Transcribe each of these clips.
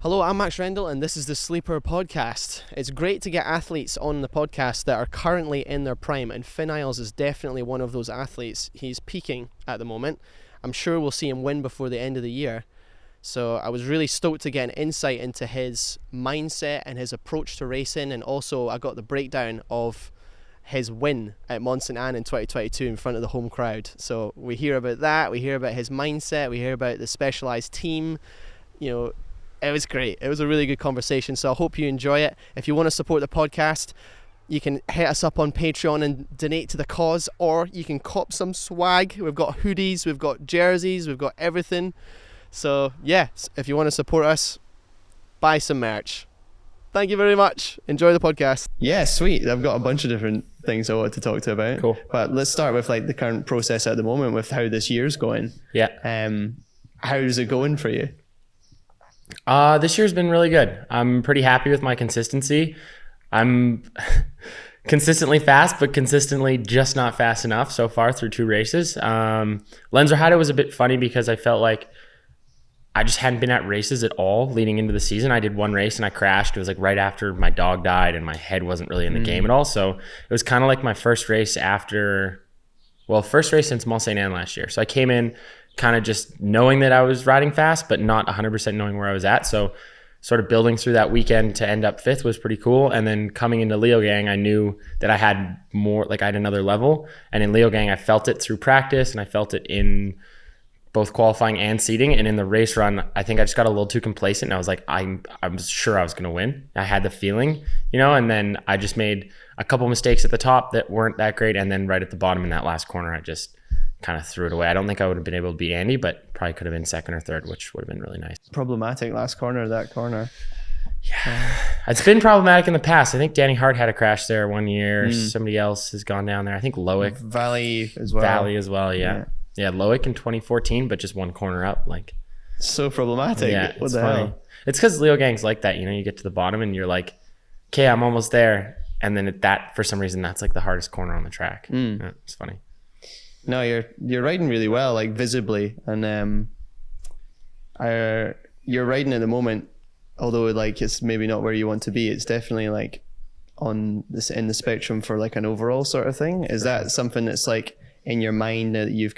Hello, I'm Max Rendell and this is the Sleeper Podcast. It's great to get athletes on the podcast that are currently in their prime, and Finn Iles is definitely one of those athletes. He's peaking at the moment. I'm sure we'll see him win before the end of the year. So I was really stoked to get an insight into his mindset and his approach to racing, and also I got the breakdown of his win at Mont Saint Anne in 2022 in front of the home crowd. So we hear about that, we hear about his mindset, we hear about the Specialized team. It was great. It was a really good conversation, so I hope you enjoy it. If you want to support the podcast, you can hit us up on Patreon and donate to the cause, or you can cop some swag. We've got hoodies, we've got jerseys, we've got everything. So yeah, if you want to support us, buy some merch. Thank you very much. Enjoy the podcast. Yeah, sweet. I've got a bunch of different things I want to talk to about. Cool. But let's start with the current process at the moment with how this year's going. Yeah. How's it going for you? This year's been really good. I'm pretty happy with my consistency. I'm consistently fast, but consistently just not fast enough so far through 2 races. Lenzerheide was a bit funny because I felt like I just hadn't been at races at all leading into the season. I did one race and I crashed. It was right after my dog died and my head wasn't really in the game at all. So it was kind of like my first race since Mont Saint Anne last year. So I came in kind of just knowing that I was riding fast, but not 100% knowing where I was at. So sort of building through that weekend to end up 5th was pretty cool. And then coming into Leogang, I knew that I had more, I had another level. And in Leogang, I felt it through practice and I felt it in both qualifying and seeding. And in the race run, I think I just got a little too complacent. And I was like, I'm sure I was going to win. I had the feeling, and then I just made a couple mistakes at the top that weren't that great. And then right at the bottom in that last corner, I just kind of threw it away. I don't think I would have been able to beat Andy, but probably could have been 2nd or 3rd, which would have been really nice. Problematic last corner, that corner. Yeah, it's been problematic in the past. I think Danny Hart had a crash there one year. Somebody else has gone down there. I think Loic. Valley as well. Yeah, Loic in 2014, but just one corner up. So problematic. Yeah, what the funny. hell? It's because Leogang's like that. You get to the bottom and you're like, okay, I'm almost there. And then for some reason, that's the hardest corner on the track. Yeah, it's funny. No, you're riding really well, visibly, and you're riding at the moment. Although it's maybe not where you want to be, it's definitely in the spectrum for an overall sort of thing. Is that something that's in your mind that you've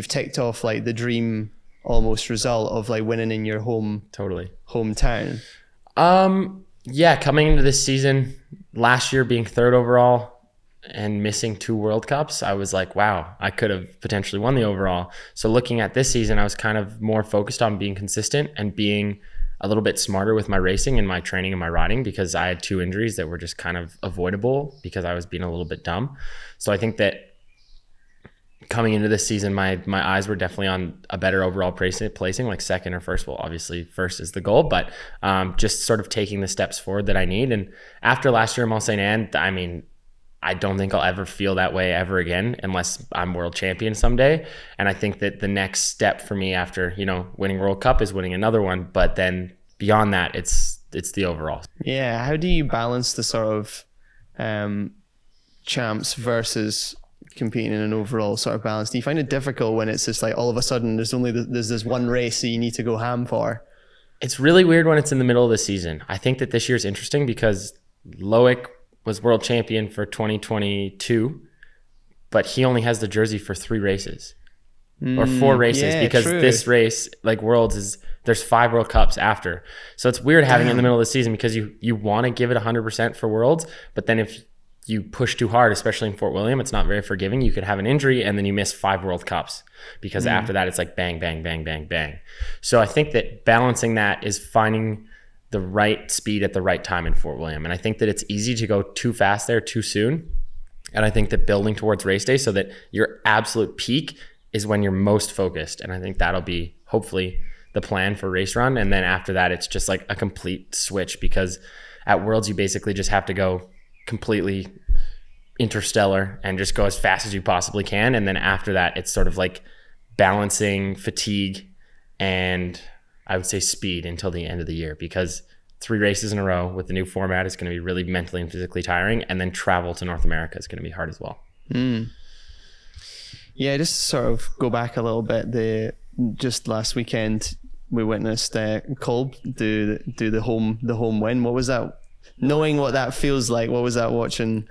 ticked off the dream almost result of winning in your hometown? Yeah, coming into this season, last year being 3rd overall and missing 2 World Cups, I was like, wow, I could have potentially won the overall. So looking at this season, I was kind of more focused on being consistent and being a little bit smarter with my racing and my training and my riding, because I had 2 injuries that were just kind of avoidable because I was being a little bit dumb. So I think that coming into this season, my eyes were definitely on a better overall placing, 2nd or 1st. Well, obviously 1st is the goal, but just sort of taking the steps forward that I need. And after last year in Mont Saint Anne, I don't think I'll ever feel that way ever again unless I'm world champion someday. And I think that the next step for me after, winning World Cup is winning another one. But then beyond that, it's the overall. Yeah. How do you balance the sort of champs versus competing in an overall sort of balance? Do you find it difficult when it's just all of a sudden there's this one race that you need to go ham for? It's really weird when it's in the middle of the season. I think that this year's interesting because Loic was world champion for 2022, but he only has the jersey for 3 races or 4 races because true. This race, Worlds, there's 5 World Cups after. So it's weird having it in the middle of the season because you want to give it 100% for Worlds, but then if you push too hard, especially in Fort William, it's not very forgiving. You could have an injury and then you miss 5 World Cups because after that, it's bang, bang, bang, bang, bang. So I think that balancing that is finding the right speed at the right time in Fort William. And I think that it's easy to go too fast there too soon. And I think that building towards race day so that your absolute peak is when you're most focused. And I think that'll be hopefully the plan for race run. And then after that, it's just a complete switch because at Worlds, you basically just have to go completely interstellar and just go as fast as you possibly can. And then after that, it's sort of balancing fatigue and I would say speed until the end of the year, because 3 races in a row with the new format is going to be really mentally and physically tiring. And then travel to North America is going to be hard as well. Yeah, just to sort of go back a little bit, just last weekend, we witnessed Kolb do the home win. What was that? Knowing what that feels like, what was that watching?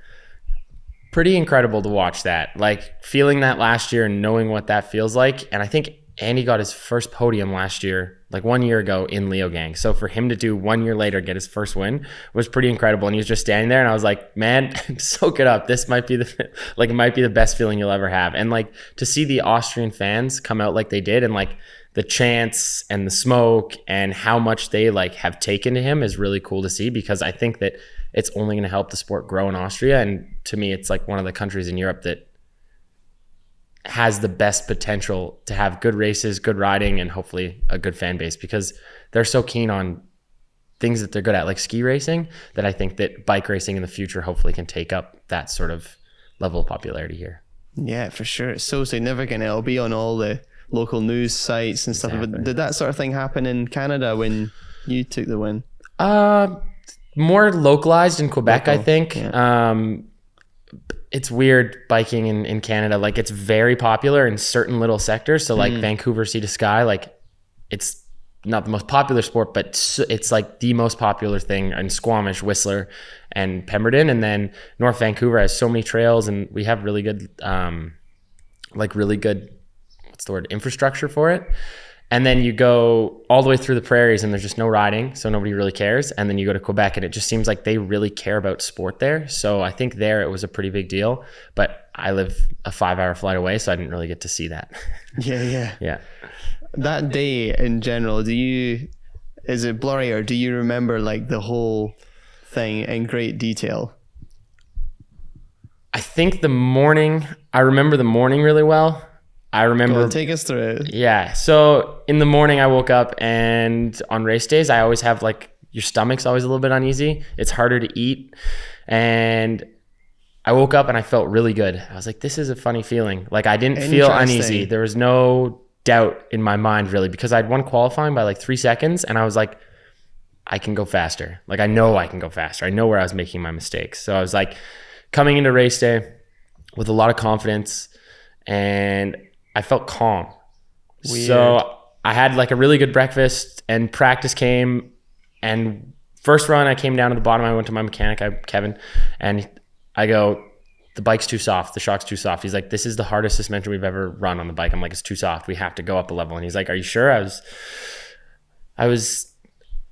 Pretty incredible to watch that. Like feeling that last year and knowing what that feels like. And I think Andy got his first podium last year, like 1 year ago in Leogang. So for him to do 1 year later, get his first win was pretty incredible. And he was just standing there and I was like, man, soak it up. This might be the best feeling you'll ever have. And like to see the Austrian fans come out like they did and like the chants and the smoke and how much they like have taken to him is really cool to see, because I think that it's only going to help the sport grow in Austria. And to me, it's like one of the countries in Europe that has the best potential to have good races, good riding, and hopefully a good fan base, because they're so keen on things that they're good at, like ski racing, that I think that bike racing in the future hopefully can take up that sort of level of popularity here. Yeah, for sure. It's so significant. It'll be on all the local news sites and stuff. Exactly. Did that sort of thing happen in Canada when you took the win? More localized in Quebec, Local, I think. yeah. It's weird biking in Canada. Like it's very popular in certain little sectors. So like Vancouver, Sea to Sky, like it's not the most popular sport, but it's like the most popular thing in Squamish, Whistler, and Pemberton. And then North Vancouver has so many trails, and we have really good, what's the word, infrastructure for it. And then you go all the way through the prairies and there's just no riding, so nobody really cares. And then you go to Quebec and it just seems like they really care about sport there. So I think there it was a pretty big deal, but I live a 5-hour flight away, so I didn't really get to see that. Yeah. That day in general, is it blurry, or do you remember like the whole thing in great detail? I think I remember the morning really well. I remember. Go on, take us through it. Yeah. So in the morning I woke up, and on race days, I always have like, your stomach's always a little bit uneasy. It's harder to eat. And I woke up and I felt really good. I was like, this is a funny feeling. Like I didn't feel uneasy. There was no doubt in my mind really, because I'd won qualifying by like 3 seconds. And I was like, I can go faster. Like I know I can go faster. I know where I was making my mistakes. So I was like coming into race day with a lot of confidence, and I felt calm. Weird. So I had like a really good breakfast, and practice came, and first run I came down to the bottom. I went to my mechanic, Kevin, and I go, the bike's too soft. The shock's too soft. He's like, this is the hardest suspension we've ever run on the bike. I'm like, it's too soft. We have to go up a level. And he's like, are you sure? I was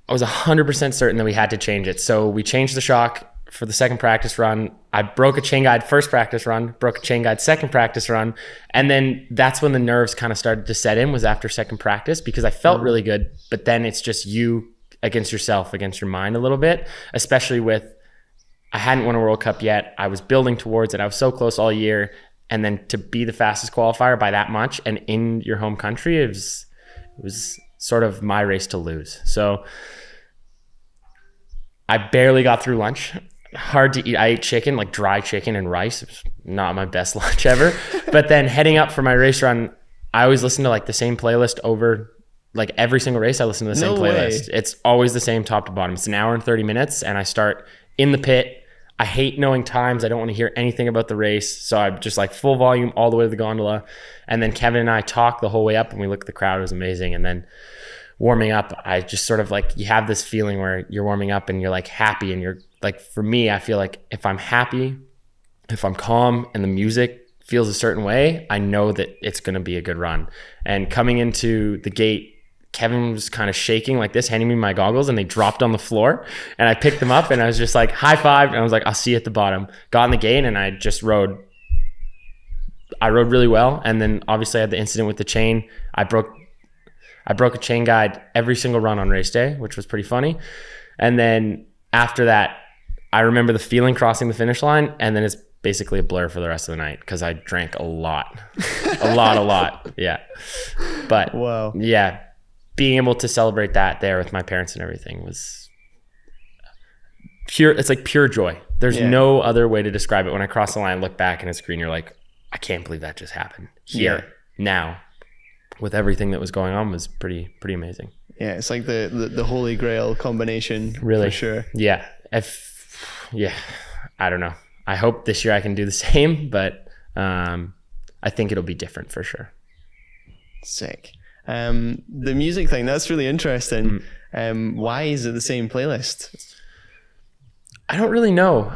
100% certain that we had to change it. So we changed the shock for the second practice run. I broke a chain guide first practice run, broke a chain guide second practice run. And then that's when the nerves kind of started to set in, was after second practice, because I felt really good, but then it's just you against yourself, against your mind a little bit, especially with, I hadn't won a World Cup yet. I was building towards it. I was so close all year. And then to be the fastest qualifier by that much and in your home country, it was sort of my race to lose. So I barely got through lunch. Hard to eat. I ate chicken, like dry chicken and rice. It was not my best lunch ever. But then heading up for my race run, I always listen to like the same playlist over, like every single race I listen to the same playlist. It's always the same top to bottom. It's an hour and 30 minutes, and I start in the pit. I hate knowing times. I don't want to hear anything about the race. So I'm just like full volume all the way to the gondola. And then Kevin and I talk the whole way up, and we look at the crowd. It was amazing. And then warming up, I just sort of like, you have this feeling where you're warming up and you're like happy, and you're like, for me, I feel like if I'm happy, if I'm calm and the music feels a certain way, I know that it's going to be a good run. And coming into the gate, Kevin was kind of shaking like this, handing me my goggles, and they dropped on the floor, and I picked them up and I was just like high fived, and I was like, I'll see you at the bottom. Got in the gate, and I just rode really well. And then obviously I had the incident with the chain. I broke a chain guide every single run on race day, which was pretty funny. And then after that, I remember the feeling crossing the finish line, and then it's basically a blur for the rest of the night because I drank a lot. a lot. Yeah. But wow. Yeah, being able to celebrate that there with my parents and everything was pure. It's like pure joy. There's no other way to describe it. When I cross the line, look back and it's green, you're like, I can't believe that just happened here now. With everything that was going on, was pretty amazing. Yeah, it's like the holy grail combination, really, for sure. Yeah, I don't know. I hope this year I can do the same, but I think it'll be different for sure. Sick. The music thing, that's really interesting. Why is it the same playlist? I don't really know.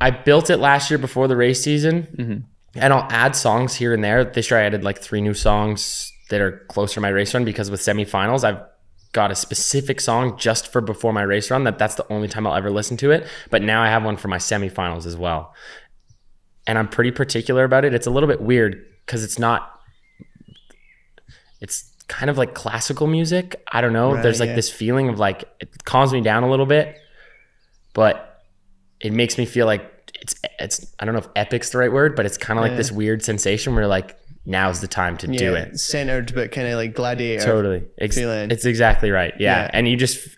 I built it last year before the race season, and I'll add songs here and there. This year I added like 3 new songs that are closer to my race run, because with semifinals, I've got a specific song just for before my race run that's the only time I'll ever listen to it. But now I have one for my semifinals as well. And I'm pretty particular about it. It's a little bit weird because it's kind of like classical music. I don't know. Right, There's like this feeling of like, it calms me down a little bit, but it makes me feel like it's I don't know if epic's the right word, but it's kind of like this weird sensation where like, now's the time to do it. Centered, but kind of like gladiator. Totally. Feeling. It's exactly right. Yeah. And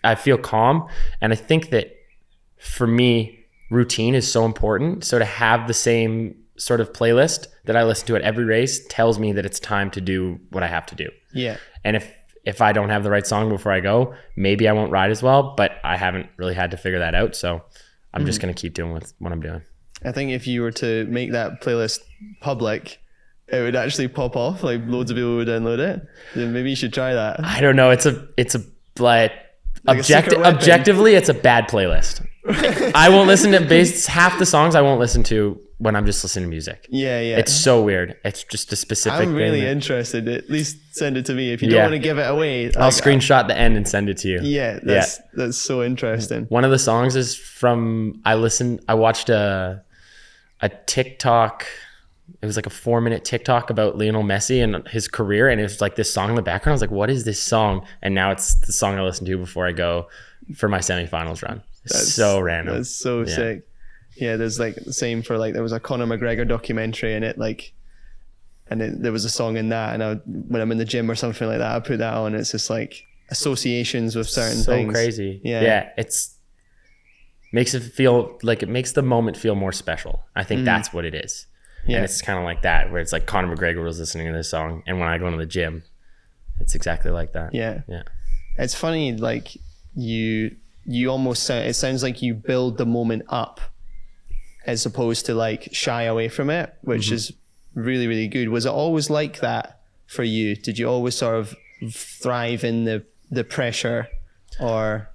I feel calm. And I think that for me, routine is so important. So to have the same sort of playlist that I listen to at every race tells me that it's time to do what I have to do. Yeah. And if I don't have the right song before I go, maybe I won't ride as well, but I haven't really had to figure that out. So I'm just going to keep doing what I'm doing. I think if you were to make that playlist public, it would actually pop off, like loads of people would download it. Then maybe you should try that. I don't know. It's like objectively, it's a bad playlist. I won't listen to half the songs I won't listen to when I'm just listening to music. Yeah. It's so weird. It's just a specific I'm really thing interested. At least send it to me. If you don't want to give it away, I'll screenshot the end and send it to you. Yeah, that's so interesting. One of the songs is from I watched a TikTok. It was like a 4-minute TikTok about Lionel Messi and his career, and it was like this song in the background. I was like, what is this song? And now it's the song I listen to before I go for my semifinals run. That's so random. That's so sick. Yeah, there's like the same for like, there was a Conor McGregor documentary in it, like, and there was a song in that, and when I'm in the gym or something like that, I put that on. It's just like associations with certain things. So crazy. Yeah. Makes the moment feel more special. I think that's what it is. Yeah. And it's kind of like that, where it's like Conor McGregor was listening to this song, and when I go into the gym, it's exactly like that. Yeah. Yeah. It's funny, like you almost it sounds like you build the moment up as opposed to like shy away from it, which is really, really good. Was it always like that for you? Did you always sort of thrive in the pressure, or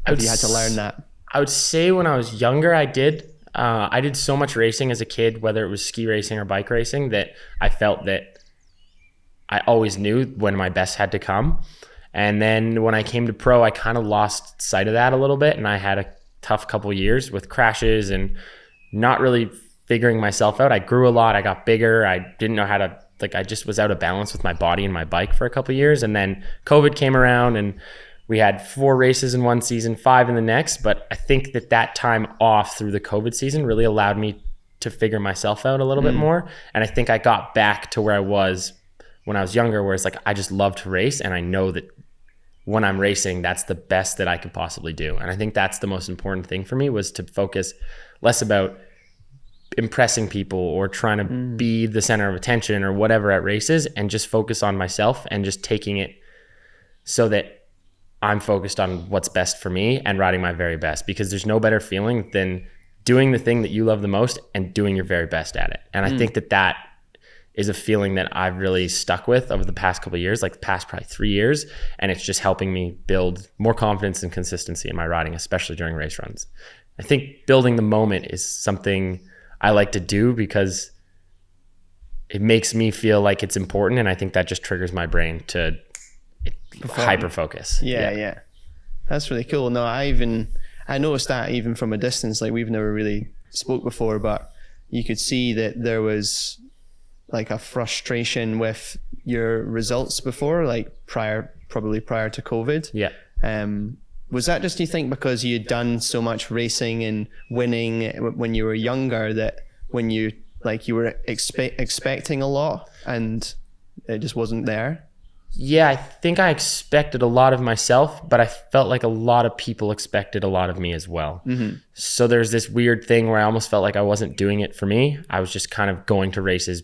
have you had to learn that? I would say when I was younger, I did. I did so much racing as a kid, whether it was ski racing or bike racing, that I felt that I always knew when my best had to come. And then when I came to pro, I kind of lost sight of that a little bit. And I had a tough couple years with crashes and not really figuring myself out. I grew a lot. I got bigger. I didn't know how to, I just was out of balance with my body and my bike for a couple years. And then COVID came around, and we had 4 races in one season, 5 in the next. But I think that time off through the COVID season really allowed me to figure myself out a little bit more. And I think I got back to where I was when I was younger, where it's like, I just love to race. And I know that when I'm racing, that's the best that I could possibly do. And I think that's the most important thing for me, was to focus less about impressing people or trying to be the center of attention or whatever at races, and just focus on myself and just taking it so that I'm focused on what's best for me and riding my very best, because there's no better feeling than doing the thing that you love the most and doing your very best at it. And I think that is a feeling that I've really stuck with over the past couple of years, like the past probably 3 years. And it's just helping me build more confidence and consistency in my riding, especially during race runs. I think building the moment is something I like to do because it makes me feel like it's important. And I think that just triggers my brain to hyper focus. Yeah. That's really cool. No, I noticed that even from a distance, like we've never really spoke before, but you could see that there was like a frustration with your results before, like probably prior to COVID. Yeah. Was that just, do you think, because you'd done so much racing and winning when you were younger, that when you were expecting a lot and it just wasn't there? Yeah, I think I expected a lot of myself, but I felt like a lot of people expected a lot of me as well. So there's this weird thing where I almost felt like I wasn't doing it for me. I was just kind of going to races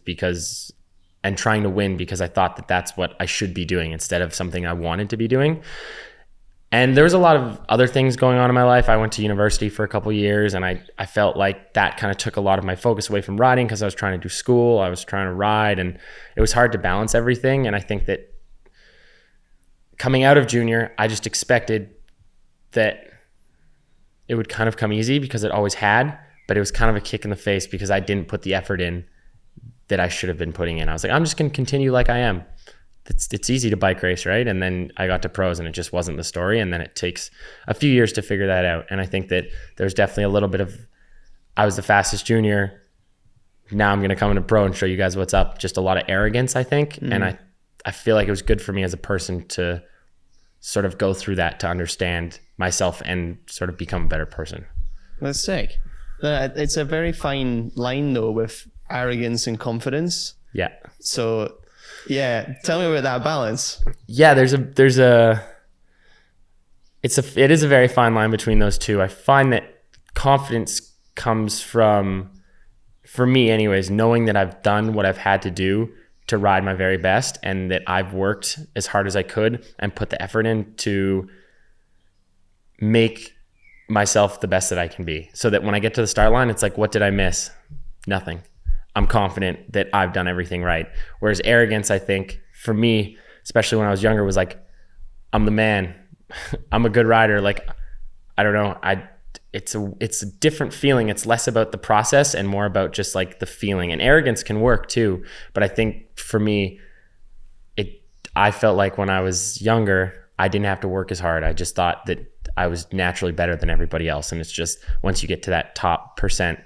and trying to win because I thought that that's what I should be doing instead of something I wanted to be doing. And there was a lot of other things going on in my life. I went to university for a couple of years, and I felt like that kind of took a lot of my focus away from riding because I was trying to do school, I was trying to ride, and it was hard to balance everything. And I think that coming out of junior, I just expected that it would kind of come easy because it always had, but it was kind of a kick in the face because I didn't put the effort in that I should have been putting in. I was like, I'm just going to continue like I am. It's easy to bike race, right? And then I got to pros and it just wasn't the story. And then it takes a few years to figure that out. And I think that there's definitely a little bit of, I was the fastest junior. Now I'm going to come into pro and show you guys what's up. Just a lot of arrogance, I think. And I feel like it was good for me as a person to sort of go through that to understand myself and sort of become a better person. That's sick. It's a very fine line though with arrogance and confidence. Yeah. So yeah, tell me about that balance. Yeah, it is a very fine line between those two. I find that confidence comes from, for me anyways, knowing that I've done what I've had to do to ride my very best and that I've worked as hard as I could and put the effort in to make myself the best that I can be. So that when I get to the start line, it's like, what did I miss? Nothing. I'm confident that I've done everything right. Whereas arrogance, I think, for me, especially when I was younger, was like, I'm the man. I'm a good rider. Like, I don't know. It's a different feeling. It's less about the process and more about just like the feeling. And arrogance can work too. But I think for me, I felt like when I was younger, I didn't have to work as hard. I just thought that I was naturally better than everybody else. And it's just, once you get to that top percent,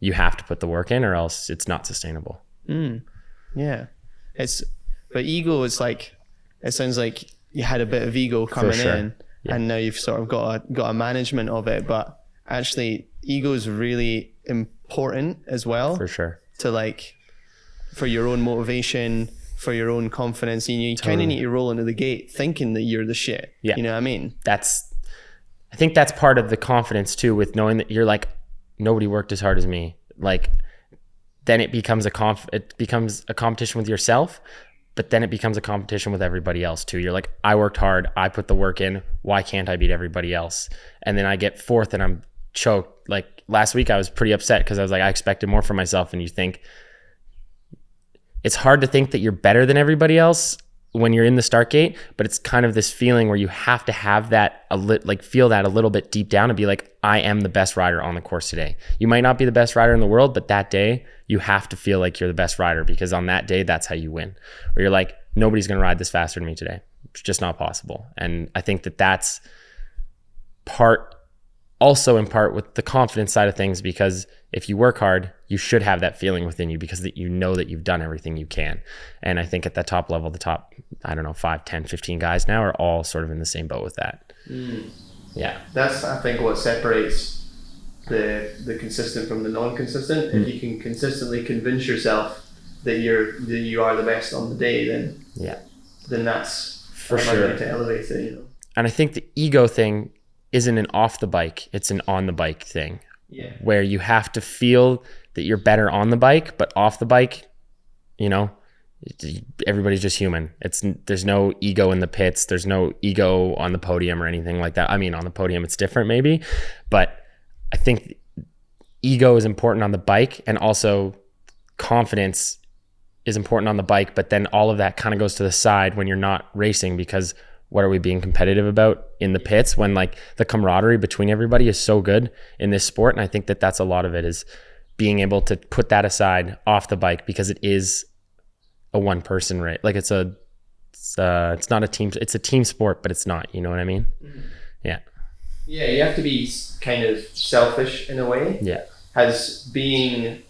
you have to put the work in or else it's not sustainable. Yeah. But ego is like, it sounds like you had a bit of ego coming in and now you've sort of got a management of it, but actually ego is really important as well. For sure. To like, for your own motivation, for your own confidence, you kind of need to roll into the gate thinking that you're the shit. Yeah. You know what I mean? I think that's part of the confidence too, with knowing that you're like, nobody worked as hard as me. Like, then it becomes a competition with yourself, but then it becomes a competition with everybody else too. You're like, I worked hard, I put the work in, why can't I beat everybody else? And then I get fourth and I'm choked. Like last week I was pretty upset because I was like, I expected more from myself. And you think, it's hard to think that you're better than everybody else when you're in the start gate, but it's kind of this feeling where you have to have that, feel that a little bit deep down and be like, I am the best rider on the course today. You might not be the best rider in the world, but that day you have to feel like you're the best rider because on that day, that's how you win. Or you're like, nobody's going to ride this faster than me today. It's just not possible. And I think that that's also in part with the confidence side of things, because if you work hard, you should have that feeling within you because that you know that you've done everything you can. And I think at that top level, the top, 5, 10, 15 guys now are all sort of in the same boat with that. Yeah. That's, I think, what separates the consistent from the non-consistent. If you can consistently convince yourself that you are the best on the day, then that's for sure to elevate it, you know. And I think the ego thing isn't an off the bike, it's an on the bike thing. Yeah. Where you have to feel that you're better on the bike, but off the bike, everybody's just human. There's no ego in the pits. There's no ego on the podium or anything like that. I mean, on the podium, it's different maybe, but I think ego is important on the bike, and also confidence is important on the bike, but then all of that kind of goes to the side when you're not racing, because what are we being competitive about in the pits when like the camaraderie between everybody is so good in this sport? And I think that that's a lot of it, is being able to put that aside off the bike, because it is a one person race. Like it's not a team, it's a team sport, but it's not, you know what I mean? Yeah. Yeah. You have to be kind of selfish in a way. Yeah. Has being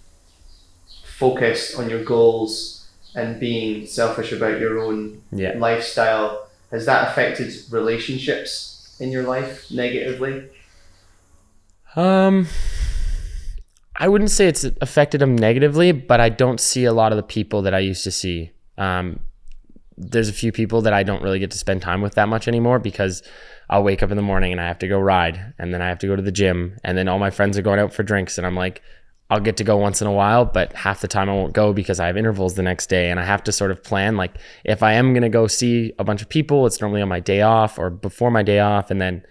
focused on your goals and being selfish about your own lifestyle, has that affected relationships in your life negatively? I wouldn't say it's affected them negatively, but I don't see a lot of the people that I used to see. There's a few people that I don't really get to spend time with that much anymore, because I'll wake up in the morning and I have to go ride, and then I have to go to the gym, and then all my friends are going out for drinks, and I'm like, I'll get to go once in a while, but half the time I won't go because I have intervals the next day, and I have to sort of plan, like if I am going to go see a bunch of people, it's normally on my day off or before my day off, and then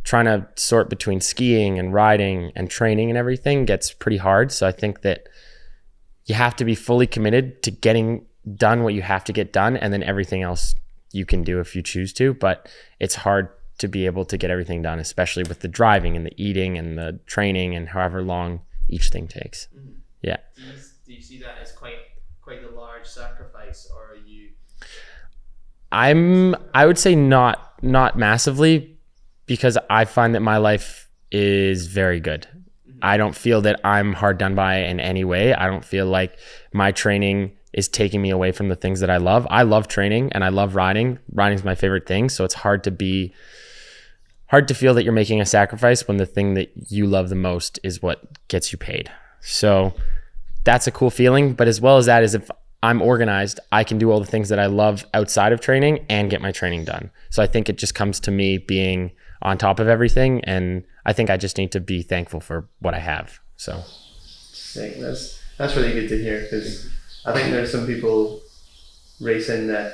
trying to sort between skiing and riding and training and everything gets pretty hard. So I think that you have to be fully committed to getting done what you have to get done, and then everything else you can do if you choose to, but it's hard to be able to get everything done, especially with the driving and the eating and the training and however long each thing takes. Mm-hmm. Yeah. Do you see that as quite the large sacrifice, or are you? I would say not massively, because I find that my life is very good. Mm-hmm. I don't feel that I'm hard done by in any way. I don't feel like my training is taking me away from the things that I love. I love training and I love riding. Riding is my favorite thing. So it's hard to feel that you're making a sacrifice when the thing that you love the most is what gets you paid. So that's a cool feeling. But as well as that is, if I'm organized, I can do all the things that I love outside of training and get my training done. So I think it just comes to me being on top of everything. And I think I just need to be thankful for what I have. So sick. That's really good to hear, because I think there's some people racing that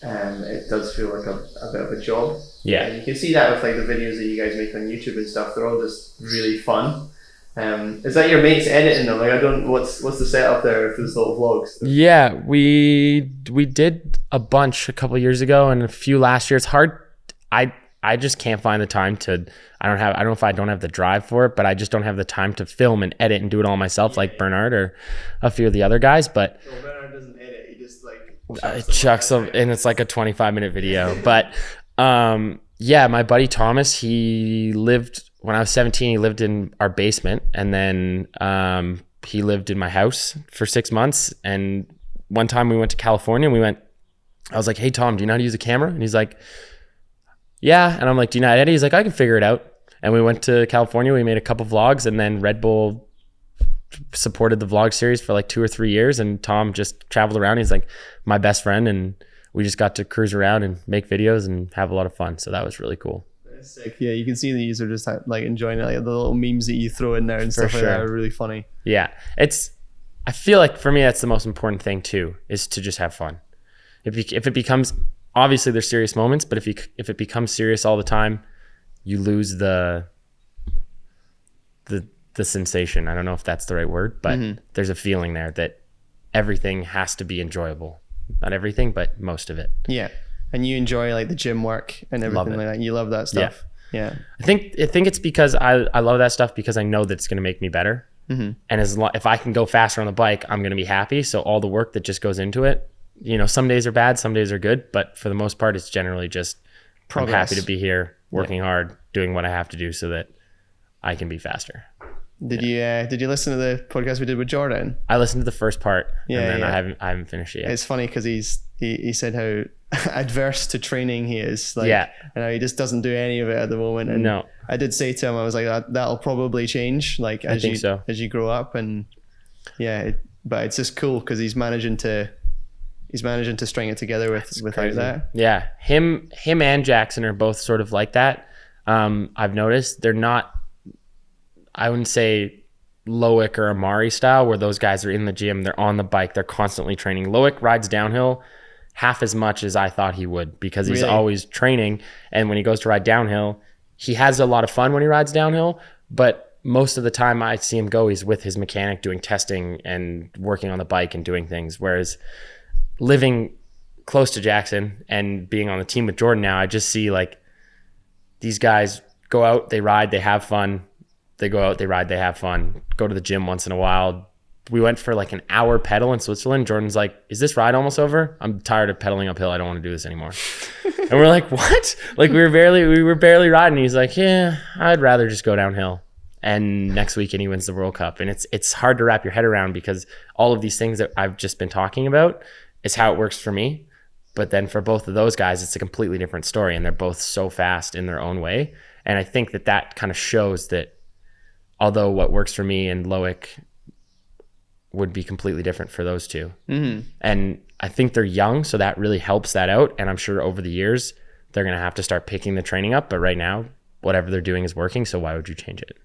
it does feel like a bit of a job. Yeah. And you can see that with like the videos that you guys make on YouTube and stuff. They're all just really fun. Is that your mates editing them? Like, what's the setup there with those little vlogs? Yeah, we did a bunch a couple years ago and a few last year. It's hard. I just can't find the time to, I don't know if I don't have the drive for it, but I just don't have the time to film and edit and do it all myself, like Bernard or a few of the other guys. But Bernard doesn't edit. He just chucks them, and it's like a 25-minute video. But yeah, my buddy Thomas, he lived, when I was 17, he lived in our basement, and then he lived in my house for 6 months. And one time we went to California, and I was like, hey Tom, do you know how to use a camera? And he's like, yeah. And I'm like, do you know how to edit? He's like, I can figure it out. And we went to California, we made a couple vlogs, and then Red Bull supported the vlog series for like 2 or 3 years, and Tom just traveled around. He's like my best friend, and we just got to cruise around and make videos and have a lot of fun. So that was really cool. That's sick. Yeah, you can see that you are just like enjoying it, like the little memes that you throw in there and stuff like that are really funny. Yeah, I feel like for me that's the most important thing too, is to just have fun. If it becomes, obviously there's serious moments, but if it becomes serious all the time, you lose the sensation. I don't know if that's the right word, but there's a feeling there that everything has to be enjoyable. Not everything, but most of it. Yeah. And you enjoy like the gym work and everything like that. You love that stuff. Yeah. I think it's because I love that stuff, because I know that it's going to make me better. Mm-hmm. And if I can go faster on the bike, I'm going to be happy. So all the work that just goes into it, some days are bad, some days are good, but for the most part, it's generally just progress. I'm happy to be here, working hard, doing what I have to do so that I can be faster. Did you listen to the podcast we did with Jordan? I listened to the first part, and then I haven't finished it yet. It's funny because he said how adverse to training he is. Like, and he just doesn't do any of it at the moment. And no, I did say to him, I was like, that'll probably change, like as you grow up, and but it's just cool because he's managing to string it together without that. Yeah, him and Jackson are both sort of like that. I've noticed they're not, I wouldn't say Loic or Amari style, where those guys are in the gym, they're on the bike, they're constantly training. Loic rides downhill half as much as I thought he would, because he's always training. And when he goes to ride downhill, he has a lot of fun when he rides downhill, but most of the time I see him go, he's with his mechanic doing testing and working on the bike and doing things. Whereas living close to Jackson and being on the team with Jordan now, I just see like these guys go out, they ride, they have fun. They go out, they ride, they have fun, go to the gym once in a while. We went for like an hour pedal in Switzerland. Jordan's like, is this ride almost over? I'm tired of pedaling uphill. I don't want to do this anymore. And we're like, what? Like we were barely riding. He's like, yeah, I'd rather just go downhill. And next weekend he wins the World Cup. And it's hard to wrap your head around, because all of these things that I've just been talking about is how it works for me. But then for both of those guys, it's a completely different story. And they're both so fast in their own way. And I think that kind of shows that although what works for me and Loic would be completely different for those two. Mm-hmm. And I think they're young, so that really helps that out. And I'm sure over the years, they're going to have to start picking the training up. But right now, whatever they're doing is working, so why would you change it?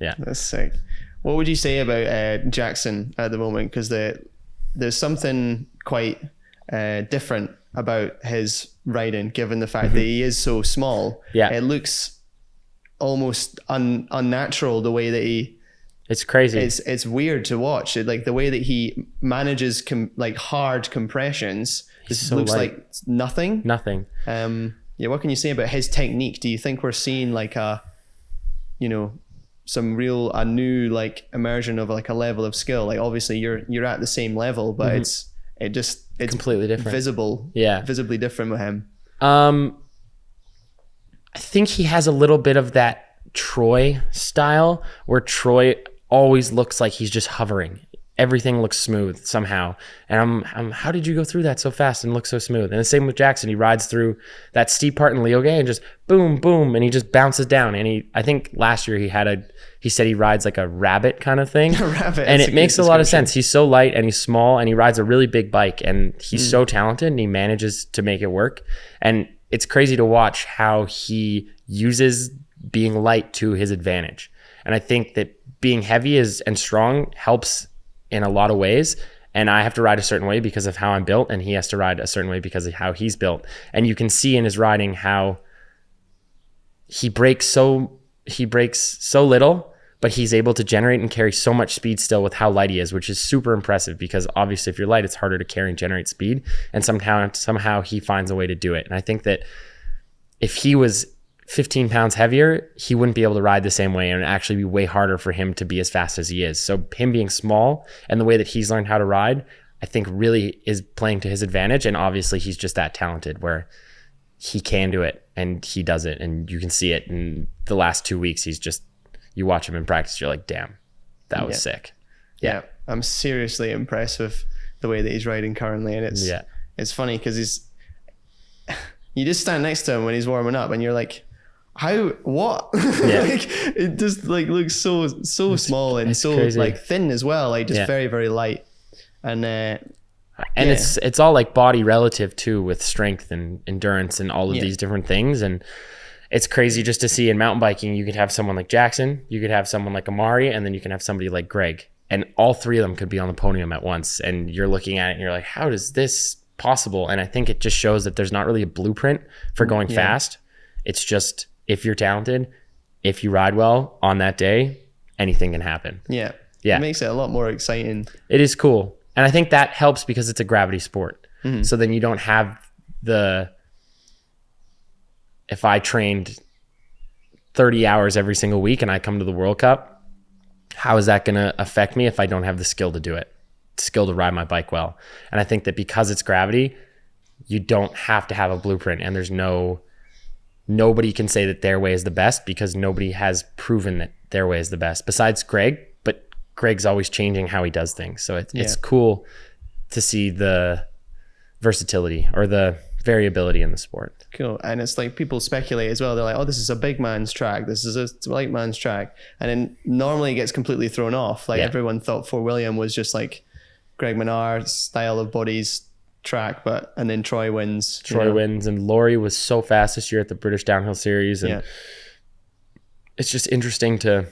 Yeah. That's sick. What would you say about Jackson at the moment? Because there's something quite different about his riding, given the fact that he is so small. Yeah. It looks almost unnatural the way that it's crazy. It's weird to watch it, like the way that he manages like hard compressions He's This so looks light. like nothing. Nothing. Yeah, what can you say about his technique? Do you think we're seeing like a new like immersion of like a level of skill? Like obviously you're at the same level, but it's Completely different. Visibly different with him. I think he has a little bit of that Troy style, where Troy always looks like he's just hovering. Everything looks smooth somehow. And I'm how did you go through that so fast and look so smooth? And the same with Jackson. He rides through that steep part in Leoge and just boom, boom, and he just bounces down. And I think last year he said he rides like a rabbit kind of thing. A rabbit. And it makes a lot of sense. He's so light and he's small and he rides a really big bike and he's so talented and he manages to make it work. And it's crazy to watch how he uses being light to his advantage. And I think that being heavy and strong helps in a lot of ways. And I have to ride a certain way because of how I'm built, and he has to ride a certain way because of how he's built. And you can see in his riding how he breaks so little, but he's able to generate and carry so much speed still with how light he is, which is super impressive because obviously if you're light, it's harder to carry and generate speed. And somehow he finds a way to do it. And I think that if he was 15 pounds heavier, he wouldn't be able to ride the same way, and it'd actually be way harder for him to be as fast as he is. So him being small and the way that he's learned how to ride, I think really is playing to his advantage. And obviously he's just that talented where he can do it and he does it. And you can see it in the last 2 weeks. You watch him in practice, you're like, damn, that was sick. Yeah. I'm seriously impressed with the way that he's riding currently. And it's funny because you just stand next to him when he's warming up and you're like, what? Like, it just like looks so small and so crazy. Like thin as well, like just very, very light. And it's all like body relative too, with strength and endurance and all of these different things. And it's crazy just to see in mountain biking, you could have someone like Jackson, you could have someone like Amari, and then you can have somebody like Greg, and all three of them could be on the podium at once. And you're looking at it and you're like, how is this possible? And I think it just shows that there's not really a blueprint for going fast. It's just, if you're talented, if you ride well on that day, anything can happen. Yeah. It makes it a lot more exciting. It is cool. And I think that helps because it's a gravity sport. So then you don't have if I trained 30 hours every single week and I come to the World Cup, how is that going to affect me if I don't have the skill to do it? Skill to ride my bike well. And I think that because it's gravity, you don't have to have a blueprint, and there's nobody can say that their way is the best because nobody has proven that their way is the best besides Greg, but Greg's always changing how he does things. So it's cool to see the versatility or the variability in the sport. Cool. And it's like people speculate as well. They're like, oh, this is a big man's track. This is a light man's track. And then normally it gets completely thrown off. Like everyone thought Fort William was just like Greg Menard's style of body's track, and then Troy wins. Wins, and Laurie was so fast this year at the British Downhill Series, and it's just interesting to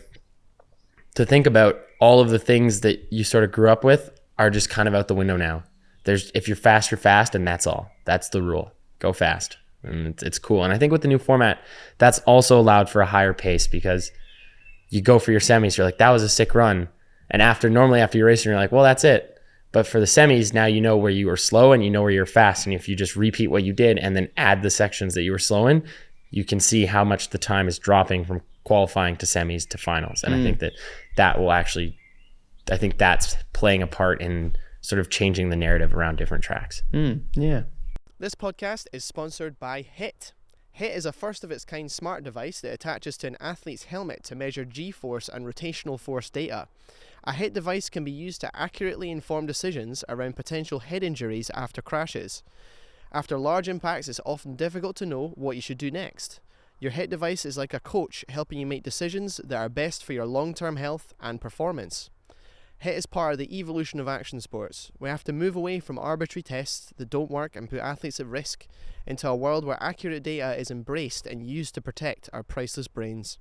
think about all of the things that you sort of grew up with are just kind of out the window now. If you're fast, you're fast, and that's all. That's the rule. Go fast, and it's cool. And I think with the new format, that's also allowed for a higher pace because you go for your semis, you're like, that was a sick run, and normally after your race, you're like, well, that's it. But for the semis, now you know where you were slow and you know where you're fast. And if you just repeat what you did and then add the sections that you were slow in, you can see how much the time is dropping from qualifying to semis to finals. And I think that will actually, I think that's playing a part in sort of changing the narrative around different tracks. This podcast is sponsored by HIT. HIT is a first-of-its-kind smart device that attaches to an athlete's helmet to measure G-force and rotational force data. A HIT device can be used to accurately inform decisions around potential head injuries after crashes. After large impacts, it's often difficult to know what you should do next. Your HIT device is like a coach helping you make decisions that are best for your long-term health and performance. HIT is part of the evolution of action sports. We have to move away from arbitrary tests that don't work and put athletes at risk into a world where accurate data is embraced and used to protect our priceless brains.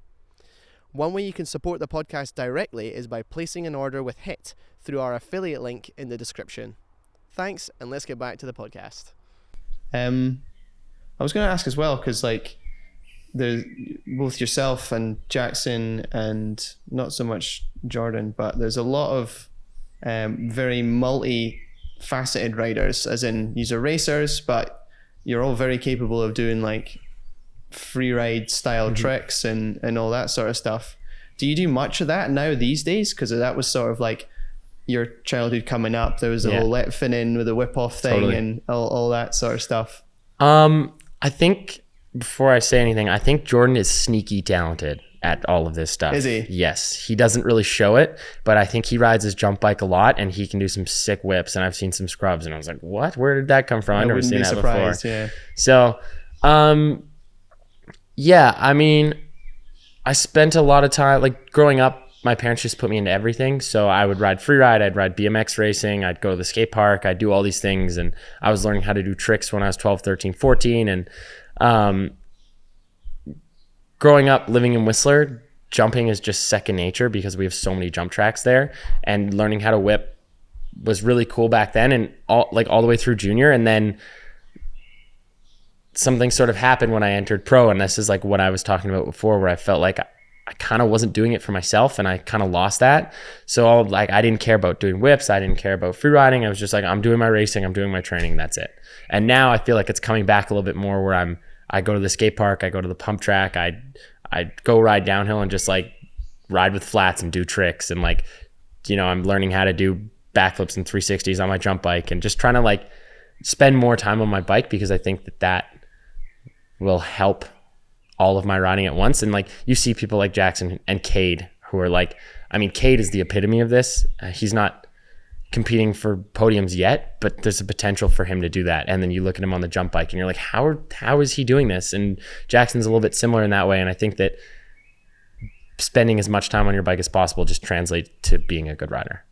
One way you can support the podcast directly is by placing an order with HIT through our affiliate link in the description. Thanks, and let's get back to the podcast. I was going to ask as well, because like there's both yourself and Jackson and not so much Jordan, but there's a lot of very multi faceted riders, as in you're racers, but you're all very capable of doing like free ride style tricks and all that sort of stuff. Do you do much of that now these days? Because that was sort of like your childhood coming up. There was the whole let Finn in with the whip off thing and all that sort of stuff. I think before I say anything, I think Jordan is sneaky talented at all of this stuff. Is he? Yes. He doesn't really show it, but I think he rides his jump bike a lot and he can do some sick whips, and I've seen some scrubs and I was like, what? Where did that come from? I've never seen that before. Yeah. So, yeah, I mean, I spent a lot of time, like growing up, my parents just put me into everything. So I would ride free ride, I'd ride BMX racing, I'd go to the skate park, I'd do all these things. And I was learning how to do tricks when I was 12, 13, 14. And growing up, living in Whistler, jumping is just second nature because we have so many jump tracks there. And learning how to whip was really cool back then, and all the way through junior. And then something sort of happened when I entered pro, and this is like what I was talking about before, where I felt like I kind of wasn't doing it for myself, and I kind of lost that. So I didn't care about doing whips, I didn't care about free riding. I was just like, I'm doing my racing, I'm doing my training, that's it. And now I feel like it's coming back a little bit more, where I go to the skate park, I go to the pump track, I go ride downhill and just like ride with flats and do tricks, and like, you know, I'm learning how to do backflips and 360s on my jump bike, and just trying to like spend more time on my bike, because I think that will help all of my riding at once. And like, you see people like Jackson and Cade, who are like, I mean, Cade is the epitome of this. He's not competing for podiums yet, but there's a potential for him to do that. And then you look at him on the jump bike and you're like, how is he doing this? And Jackson's a little bit similar in that way. And I think that spending as much time on your bike as possible just translates to being a good rider.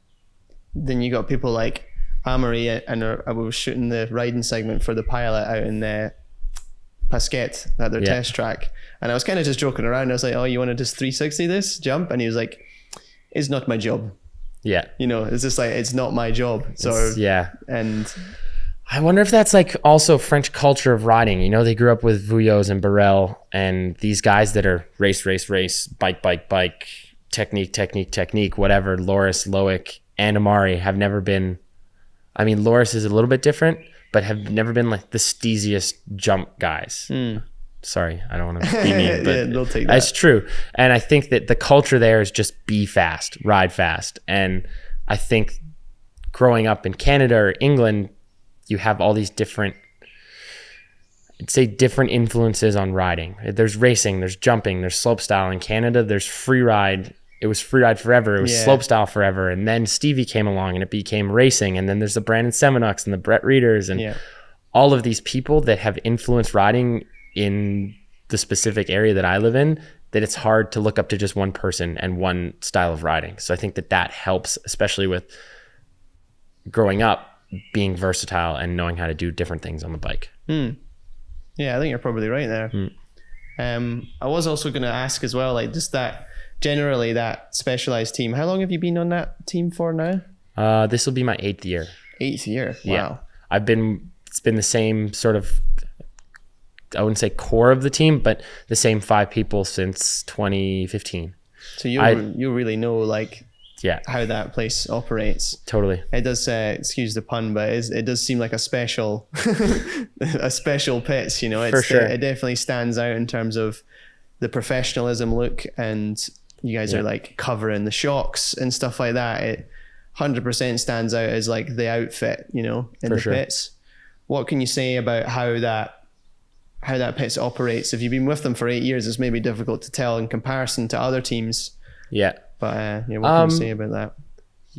Then you got people like Amory, and I was shooting the riding segment for the pilot out in Pasquette at their test track, and I was kind of just joking around. I was like, oh, you want to just 360 this jump? And he was like, it's not my job. Yeah. You know, it's just like, it's not my job. So yeah. And I wonder if that's like also French culture of riding. You know, they grew up with Vouillots and Burrell and these guys that are race, bike, technique, whatever. Loris, Loic, and Amari have never been, I mean, Loris is a little bit different, but have never been like the steeziest jump guys. Sorry, I don't want to be mean, but yeah, they'll take that. It's true. And I think that the culture there is just be fast, ride fast. And I think growing up in Canada or England, you have all these different influences on riding. There's racing, there's jumping, there's slopestyle. In Canada, there's free ride. It was free ride forever. It was slopestyle forever. And then Stevie came along and it became racing. And then there's the Brandon Semenukes and the Brett Reeders and all of these people that have influenced riding in the specific area that I live in, that it's hard to look up to just one person and one style of riding. So I think that helps, especially with growing up, being versatile and knowing how to do different things on the bike. Yeah, I think you're probably right there. I was also going to ask as well, like just that, generally that Specialized team, how long have you been on that team for now? This will be my 8th year. 8th year? Wow. Yeah. It's been the same sort of, I wouldn't say core of the team, but the same 5 people since 2015. So you really know like how that place operates. Totally. It does, excuse the pun, but it does seem like a special pits, you know. For sure. It definitely stands out in terms of the professionalism look, and you guys are like covering the shocks and stuff like that. It 100% stands out as like the outfit, you know, in the pits. What can you say about how that pits operates? If you've been with them for 8 years, it's maybe difficult to tell in comparison to other teams. Yeah. But what can you say about that?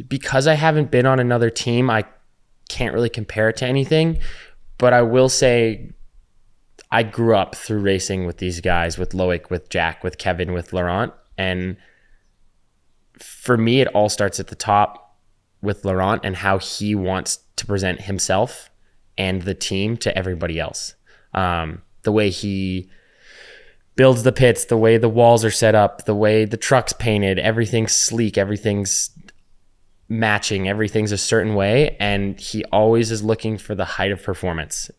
Because I haven't been on another team, I can't really compare it to anything. But I will say I grew up through racing with these guys, with Loic, with Jack, with Kevin, with Laurent. And for me, it all starts at the top with Laurent and how he wants to present himself and the team to everybody else. The way he builds the pits, the way the walls are set up, the way the truck's painted, everything's sleek, everything's matching, everything's a certain way. And he always is looking for the height of performance.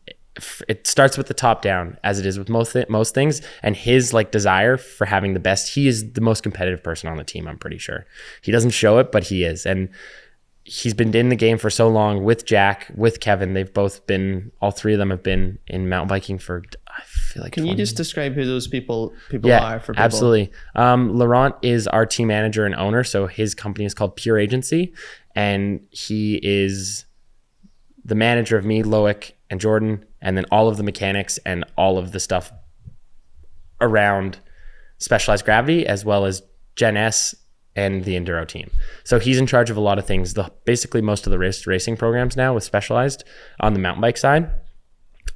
It starts with the top down, as it is with most things. And his like desire for having the best, he is the most competitive person on the team, I'm pretty sure. He doesn't show it, but he is. And he's been in the game for so long with Jack, with Kevin. They've both been, all three of them have been in mountain biking for, I feel like Can 20. you just describe who those people Yeah, are for people? absolutely. Laurent is our team manager and owner. So his company is called Pure Agency, and he is the manager of me, Loic, and Jordan, and then all of the mechanics and all of the stuff around Specialized Gravity, as well as Gen S and the Enduro team. So he's in charge of a lot of things, basically most of the racing programs now with Specialized on the mountain bike side.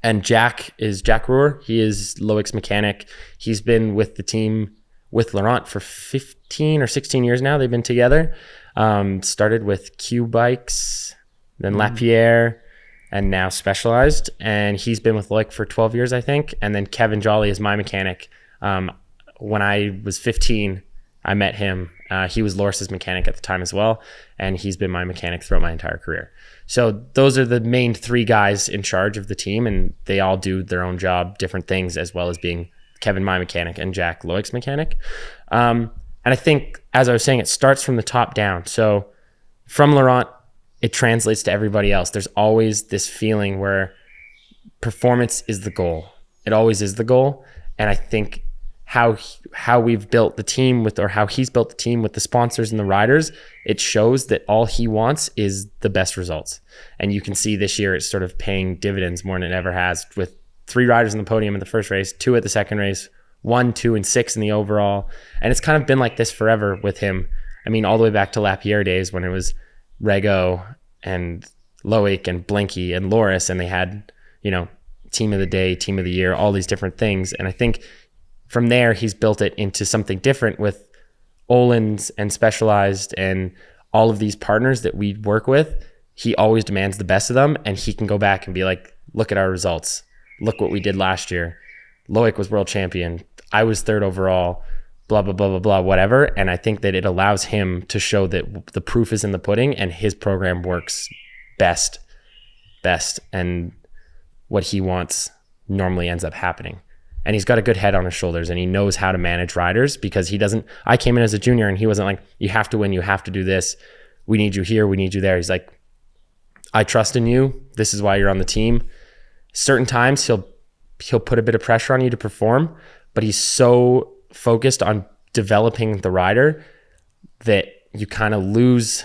And Jack Rohr. He is Loic's mechanic. He's been with the team with Laurent for 15 or 16 years now. They've been together. Started with Q Bikes, then Lapierre, and now Specialized. And he's been with Loic for 12 years, I think. And then Kevin Jolly is my mechanic. When I was 15, I met him. He was Loris's mechanic at the time as well, and he's been my mechanic throughout my entire career. So those are the main three guys in charge of the team, and they all do their own job, different things, as well as being Kevin, my mechanic, and Jack, Loic's mechanic. And I think, as I was saying, it starts from the top down. So from Laurent, it translates to everybody else. There's always this feeling where performance is the goal. It always is the goal. And I think how we've built the team with, or how he's built the team with the sponsors and the riders, it shows that all he wants is the best results. And you can see this year it's sort of paying dividends more than it ever has, with 3 riders on the podium in the first race, 2 at the second race, 1, 2, and 6 in the overall. And it's kind of been like this forever with him. I mean, all the way back to Lapierre days when it was Rego and Loic and Blinky and Loris, and they had, team of the day, team of the year, all these different things. And I think from there, he's built it into something different with Olin's and Specialized and all of these partners that we work with. He always demands the best of them, and he can go back and be like, look at our results. Look what we did last year. Loic was world champion. I was 3rd overall, blah, blah, blah, blah, blah, whatever. And I think that it allows him to show that the proof is in the pudding and his program works best. And what he wants normally ends up happening. And he's got a good head on his shoulders, and he knows how to manage riders, because I came in as a junior and he wasn't like, you have to win, you have to do this. We need you here, we need you there. He's like, I trust in you. This is why you're on the team. Certain times he'll put a bit of pressure on you to perform, but he's so focused on developing the rider that you kind of lose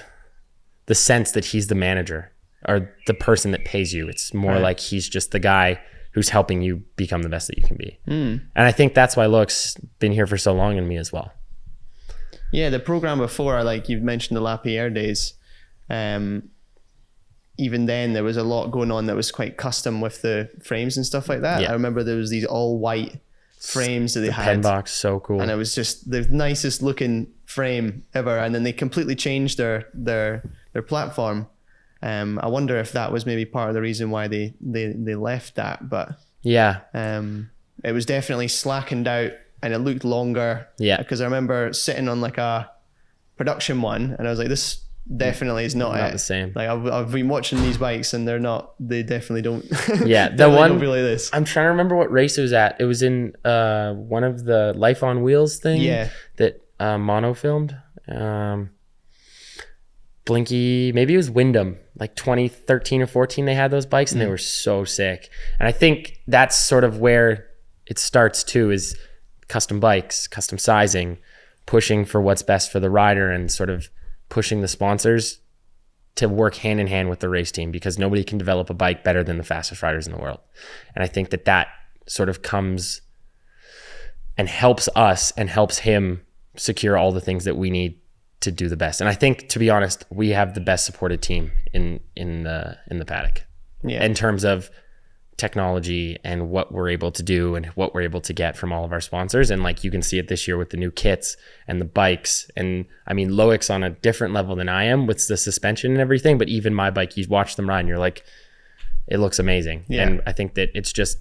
the sense that he's the manager or the person that pays you. It's more like he's just the guy who's helping you become the best that you can be. And I think that's why Loic's been here for so long in me as well. Yeah, the program before, like you've mentioned the Lapierre days, even then there was a lot going on that was quite custom with the frames and stuff like that. I remember there was these all white frames that they had. Pen box, so cool. And it was just the nicest looking frame ever. And then they completely changed their platform. I wonder if that was maybe part of the reason why they left that, but it was definitely slackened out and it looked longer. Yeah, because I remember sitting on like a production one, and I was like, this definitely is not the same. Like I've been watching these bikes, and they definitely don't. Yeah, the one don't be like this. I'm trying to remember what race it was at. It was in one of the Life on Wheels thing. Yeah, that Mono filmed. Blinky, maybe it was Wyndham, like 2013 or 14 they had those bikes, and they were so sick. And I think that's sort of where it starts too, is custom bikes, custom sizing, pushing for what's best for the rider, and sort of pushing the sponsors to work hand in hand with the race team, because nobody can develop a bike better than the fastest riders in the world. And I think that sort of comes and helps us and helps him secure all the things that we need to do the best. And I think, to be honest, we have the best supported team in the paddock. Yeah. In terms of technology and what we're able to do and what we're able to get from all of our sponsors. And like you can see it this year with the new kits and the bikes. And I mean, Loic's on a different level than I am with the suspension and everything, but even my bike, you watch them ride and you're like, it looks amazing. Yeah. And I think that it's just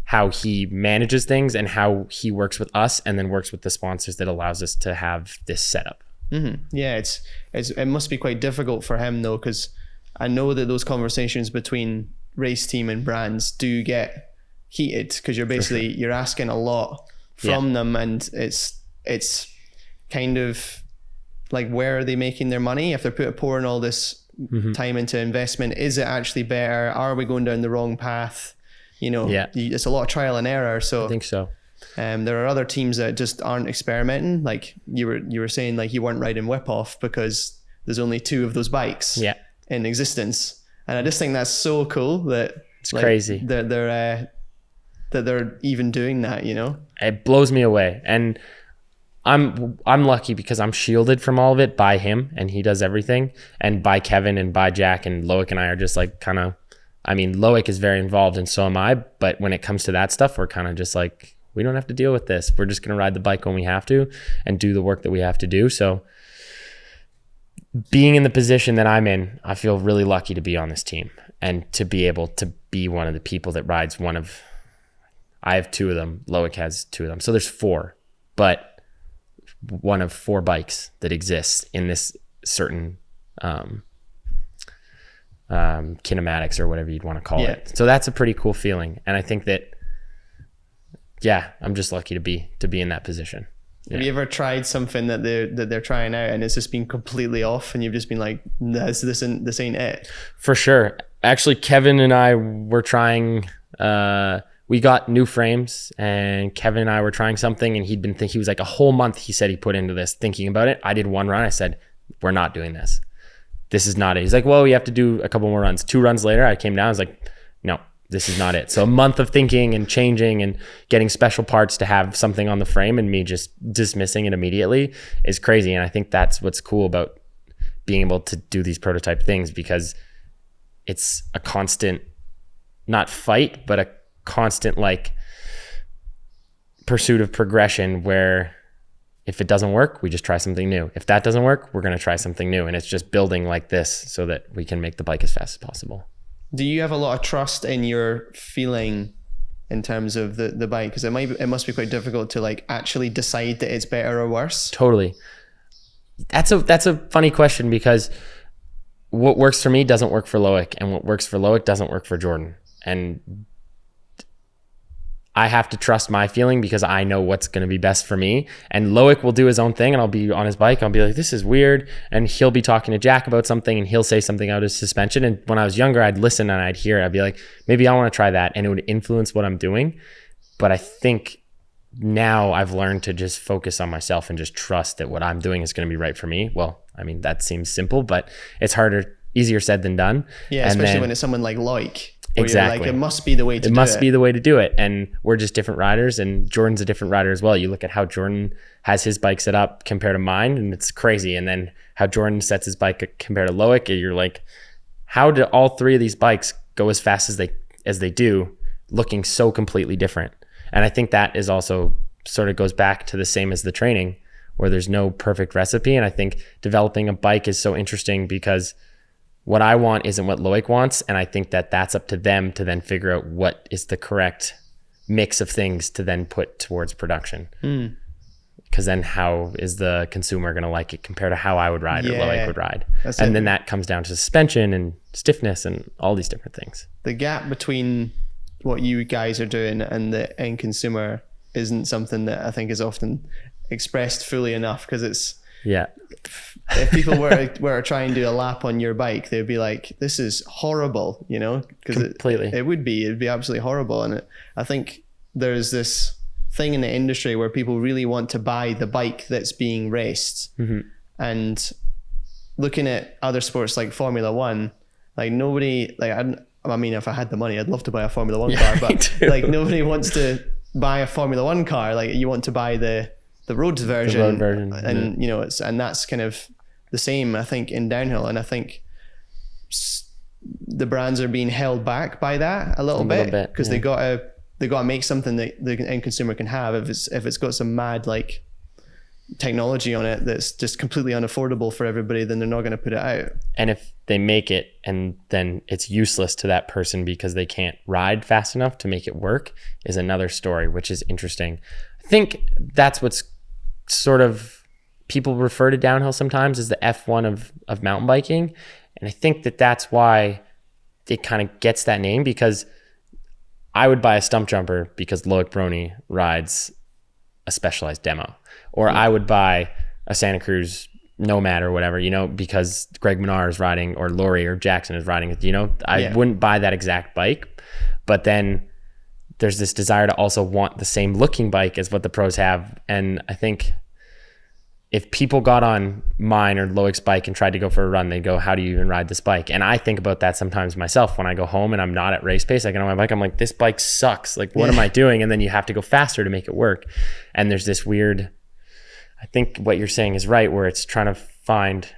how he manages things and how he works with us and then works with the sponsors that allows us to have this setup. Mm-hmm. Yeah, it must be quite difficult for him though, because I know that those conversations between race team and brands do get heated, because you're basically you're asking a lot from them, and it's kind of like, where are they making their money if they're pouring all this time into investment? Is it actually better? Are we going down the wrong path? It's a lot of trial and error. So I think so. There are other teams that just aren't experimenting. Like you were saying, like you weren't riding Whip Off because there's only 2 of those bikes in existence. And I just think that's so cool that it's crazy that they're even doing that, It blows me away. And I'm lucky because I'm shielded from all of it by him, and he does everything, and by Kevin and by Jack, and Loic and I are just like Loic is very involved and so am I, but when it comes to that stuff, we're kind of just like, we don't have to deal with this. We're just going to ride the bike when we have to and do the work that we have to do. So being in the position that I'm in, I feel really lucky to be on this team and to be able to be one of the people that rides I have 2 of them. Loic has 2 of them. So there's 4, but one of 4 bikes that exists in this certain kinematics or whatever you'd want to call it. So that's a pretty cool feeling. And I think that, I'm just lucky to be in that position. Have you ever tried something that they're trying out and it's just been completely off and you've just been like, this ain't it? For sure. Actually, Kevin and I were trying, we got new frames and Kevin and I were trying something, and he was like a whole month he said he put into this thinking about it. I did 1 run. I said, we're not doing this. This is not it. He's like, well, we have to do a couple more runs. 2 runs later, I came down. I was like, no, this is not it. So a month of thinking and changing and getting special parts to have something on the frame and me just dismissing it immediately is crazy. And I think that's what's cool about being able to do these prototype things, because it's a constant, not fight, but a constant like pursuit of progression, where if it doesn't work, we just try something new. If that doesn't work, we're going to try something new. And it's just building like this so that we can make the bike as fast as possible. Do you have a lot of trust in your feeling in terms of the bike? Because it must be quite difficult to like actually decide that it's better or worse. Totally. That's a funny question, because what works for me doesn't work for Loic, and what works for Loic doesn't work for Jordan. And I have to trust my feeling because I know what's going to be best for me. And Loic will do his own thing, and I'll be on his bike. I'll be like, this is weird. And he'll be talking to Jack about something, and he'll say something out of suspension. And when I was younger, I'd listen and I'd hear it. I'd be like, maybe I want to try that. And it would influence what I'm doing. But I think now I've learned to just focus on myself and just trust that what I'm doing is going to be right for me. Well, I mean, that seems simple, but it's easier said than done. Yeah, especially when it's someone like Loic. Exactly. Like, it must be the way to do it. It must be the way to do it. And we're just different riders, and Jordan's a different rider as well. You look at how Jordan has his bike set up compared to mine, and it's crazy. And then how Jordan sets his bike compared to Loic, you're like, how do all 3 of these bikes go as fast as they do, looking so completely different? And I think that is also sort of goes back to the same as the training, where there's no perfect recipe. And I think developing a bike is so interesting because what I want isn't what Loic wants. And I think that that's up to them to then figure out what is the correct mix of things to then put towards production. Because then how is the consumer going to like it compared to how I would ride or Loic would ride? And then that comes down to suspension and stiffness and all these different things. The gap between what you guys are doing and the end consumer isn't something that I think is often expressed fully enough, because it's, if people were to try and do a lap on your bike, they'd be like, this is horrible, because it'd be absolutely horrible. And I think there's this thing in the industry where people really want to buy the bike that's being raced. And looking at other sports like Formula One, like nobody, like I mean, if I had the money, I'd love to buy a Formula One car, but like nobody wants to buy a Formula One car. Like you want to buy the road version, and and that's kind of the same, I think, in downhill. And I think the brands are being held back by that a little bit because they gotta make something that the end consumer can have. If it's got some mad like technology on it that's just completely unaffordable for everybody, then they're not going to put it out. And if they make it and then it's useless to that person because they can't ride fast enough to make it work, is another story, which is interesting. I think that's what's sort of, people refer to downhill sometimes as the F1 of mountain biking. And I think that that's why it kind of gets that name, because I would buy a stump jumper because Loic rides a Specialized demo, or I would buy a Santa Cruz Nomad or whatever, you know, because Greg Menard is riding, or Laurie or Jackson is riding, you know, I wouldn't buy that exact bike. But then there's this desire to also want the same looking bike as what the pros have. And I think if people got on mine or Loic's bike and tried to go for a run, they'd go, how do you even ride this bike? And I think about that sometimes myself when I go home and I'm not at race pace. I get on my bike, I'm like, this bike sucks. Like, what am I doing? And then you have to go faster to make it work. And there's this weird, I think what you're saying is right, where it's trying to find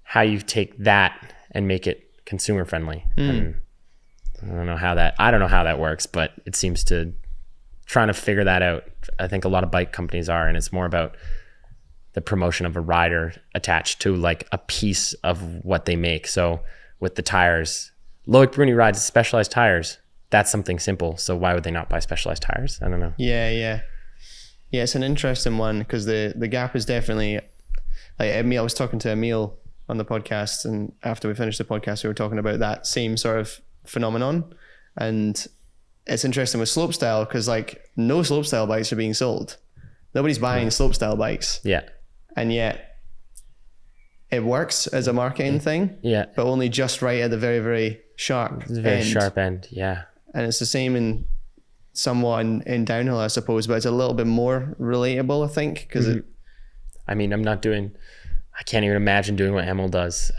how you take that and make it consumer friendly. And I don't know how that works, but it seems to trying to figure that out. I think a lot of bike companies are, and it's more about the promotion of a rider attached to like a piece of what they make. So with the tires, Loic Bruni rides Specialized tires. That's something simple. So why would they not buy Specialized tires? I don't know. Yeah, it's an interesting one, because the gap is definitely, like, I was talking to Emil on the podcast, and after we finished the podcast, we were talking about that same sort of phenomenon. And it's interesting with slopestyle, because like no slopestyle bikes are being sold. Nobody's buying slopestyle bikes. Yeah. And yet it works as a marketing thing. Yeah. But only just right at the very, very sharp end. Very sharp end. Yeah. And it's the same in somewhat in downhill, I suppose, but it's a little bit more relatable, I think, because I mean, I can't even imagine doing what Emil does.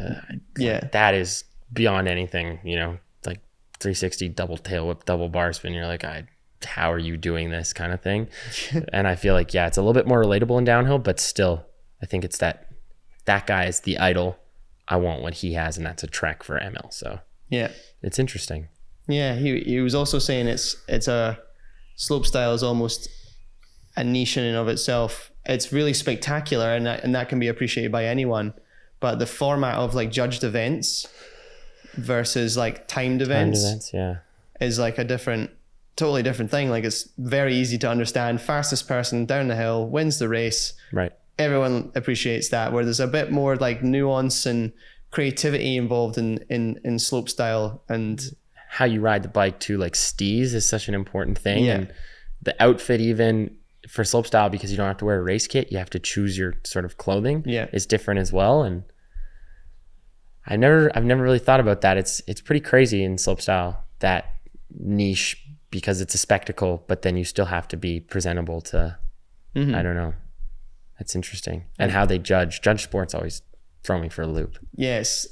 That is beyond anything, you know, like 360 double tail whip, double bar spin. You're like, how are you doing this kind of thing? And I feel like, it's a little bit more relatable in downhill, but still, I think it's that guy is the idol. I want what he has, and that's a trek for ML. So yeah, it's interesting. Yeah, he was also saying it's a slopestyle is almost a niche in and of itself. It's really spectacular, and that can be appreciated by anyone. But the format of like judged events versus like timed events is like a totally different thing. Like, it's very easy to understand. Fastest person down the hill wins the race. Right. Everyone appreciates that. Where there's a bit more like nuance and creativity involved in slopestyle, and how you ride the bike too. Like, stees is such an important thing. And the outfit, even for slopestyle, because you don't have to wear a race kit, you have to choose your sort of clothing. Is different as well. And I've never really thought about that. It's pretty crazy in slopestyle, that niche, because it's a spectacle, but then you still have to be presentable to, I don't know. That's interesting. And how they judge sports always throw me for a loop. Yes.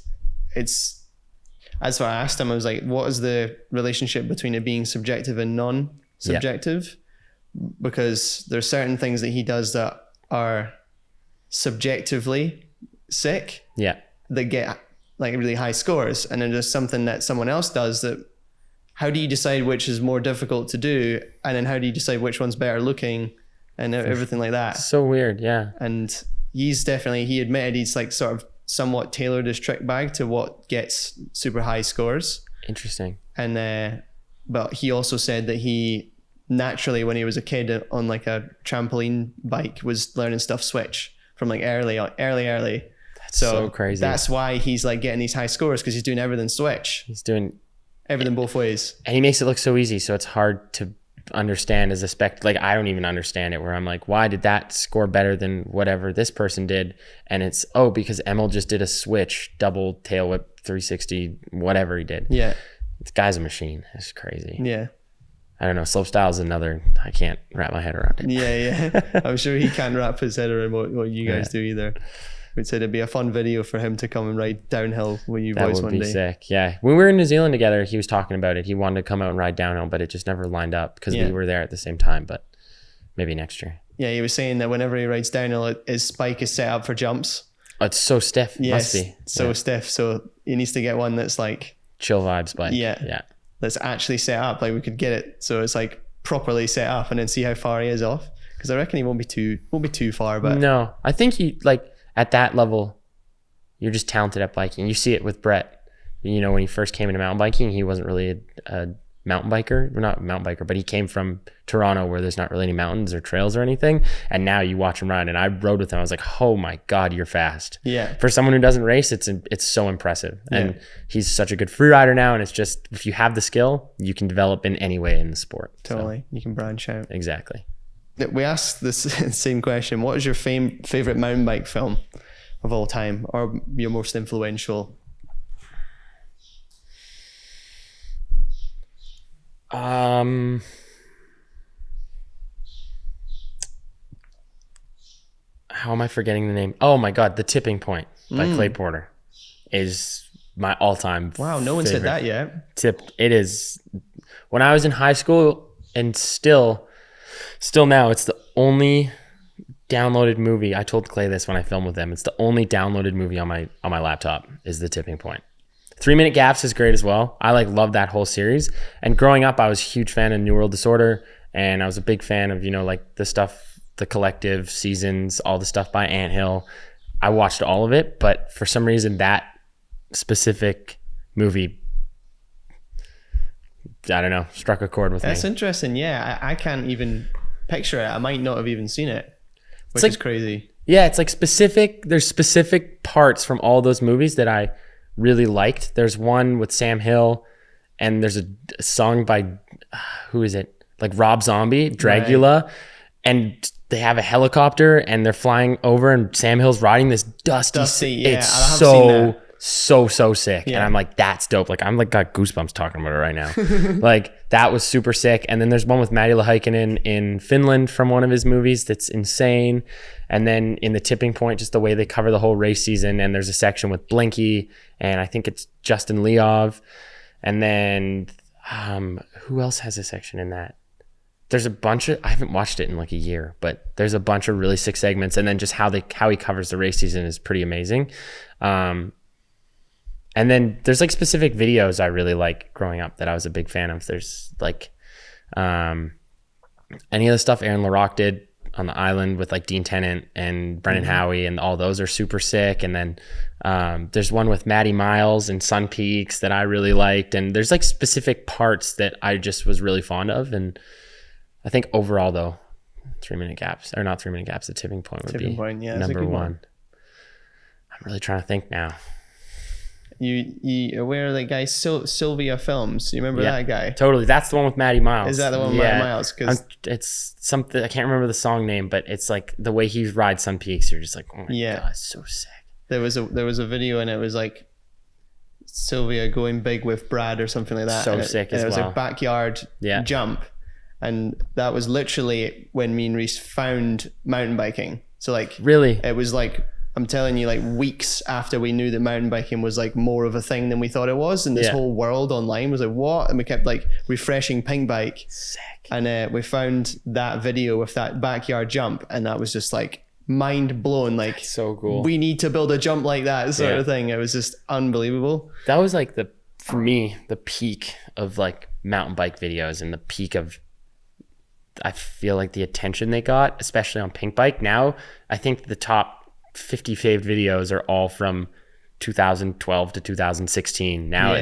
That's what I asked him. I was like, what is the relationship between it being subjective and non-subjective? Because there's certain things that he does that are subjectively sick. Yeah. That get like really high scores. And then there's something that someone else does that, how do you decide which is more difficult to do? And then how do you decide which one's better looking and everything like that? So weird. Yeah. And he admitted he's like sort of somewhat tailored his trick bag to what gets super high scores. Interesting. And, but he also said that he naturally, when he was a kid on like a trampoline bike, was learning stuff switch from like early. That's so crazy. That's why he's like getting these high scores, because he's doing everything switch. He's doing everything both ways. And he makes it look so easy, so it's hard to understand as a like, I don't even understand it, where I'm like, why did that score better than whatever this person did? And it's, because Emil just did a switch, double tail whip, 360, whatever he did. Yeah. This guy's a machine. It's crazy. Yeah. I don't know. Slopestyle is another, I can't wrap my head around it. Yeah. I'm sure he can't wrap his head around what you guys do either. We'd say it'd be a fun video for him to come and ride downhill with you boys one day. That would be sick. Yeah. When we were in New Zealand together, he was talking about it. He wanted to come out and ride downhill, but it just never lined up because we were there at the same time. But maybe next year. Yeah, he was saying that whenever he rides downhill, his spike is set up for jumps. Oh, it's so stiff. Yes, must be. So stiff. So he needs to get one that's like chill vibes bike. Yeah. That's actually set up. Like, we could get it so it's like properly set up, and then see how far he is off. Because I reckon he won't be too far. But no, I think he, like, at that level, you're just talented at biking. You see it with Brett. You know, when he first came into mountain biking, he wasn't really a mountain biker. Well, not a mountain biker, but he came from Toronto, where there's not really any mountains or trails or anything. And now you watch him ride. And I rode with him. I was like, oh my God, you're fast. Yeah. For someone who doesn't race, it's so impressive. And he's such a good free rider now. And it's just, if you have the skill, you can develop in any way in the sport. Totally. So, you can branch out. Exactly. We asked this same question. What is your favorite mountain bike film? of all time, or your most influential? How am I forgetting the name? Oh my God, The Tipping Point by Clay Porter is my all-time Wow, no one said that yet. It is. When I was in high school, and still now, it's the only downloaded movie. I told Clay this when I filmed with them. It's the only downloaded movie on my laptop is The Tipping Point. 3 Minute Gaps is great as well. I love that whole series. And growing up, I was a huge fan of New World Disorder, and I was a big fan of the stuff. The Collective, Seasons, all the stuff by Anthill. I watched all of it, but for some reason that specific movie, I don't know, struck a chord with me. That's interesting. Yeah, I can't even picture it. I might not have even seen it, which is crazy. Yeah, it's like there's specific parts from all those movies that I really liked. There's one with Sam Hill, and there's a song by, who is it? Like Rob Zombie, Dragula. Right. And they have a helicopter and they're flying over, and Sam Hill's riding this dusty. Yeah, it's so sick. Yeah. And I'm like, that's dope. Like, I'm like got goosebumps talking about it right now. Like, that was super sick. And then there's one with Matti Lahaikinen in Finland from one of his movies that's insane. And then in The Tipping Point, just the way they cover the whole race season. And there's a section with Blinky, and I think it's Justin Leov. And then who else has a section in that? There's a bunch of, I haven't watched it in like a year, but there's a bunch of really sick segments. And then just how he covers the race season is pretty amazing. And then there's like specific videos I really like growing up that I was a big fan of. There's like any of the stuff Aaron LaRocque did on the island with like Dean Tennant and Brendan Howie, and all those are super sick. And then there's one with Matty Miles and Sun Peaks that I really liked. And there's like specific parts that I just was really fond of. And I think overall, though, 3 Minute Gaps, or not 3 Minute Gaps, The Tipping Point would be number one. I'm really trying to think now. You aware of that guy, Sylvia Films? You remember that guy? Totally. That's the one with Matty Miles. Is that the one with Matty Miles? Because it's something, I can't remember the song name, but it's like the way he rides Sun Peaks, you're just like, oh my God, it's so sick. There was a video, and it was like Sylvia going big with Brad or something like that. So sick as well. It was a backyard jump. And that was literally when me and Reese found mountain biking. So like, really, it was like, I'm telling you, like weeks after we knew that mountain biking was like more of a thing than we thought it was. And this whole world online was like, what? And we kept like refreshing Pink Bike. Sick. And we found that video with that backyard jump. And that was just like mind blown. Like, that's so cool. We need to build a jump like that sort of thing. It was just unbelievable. That was like for me, the peak of like mountain bike videos, and the peak of, I feel like, the attention they got, especially on Pink Bike. Now, I think the top 50 faved videos are all from 2012 to 2016. Now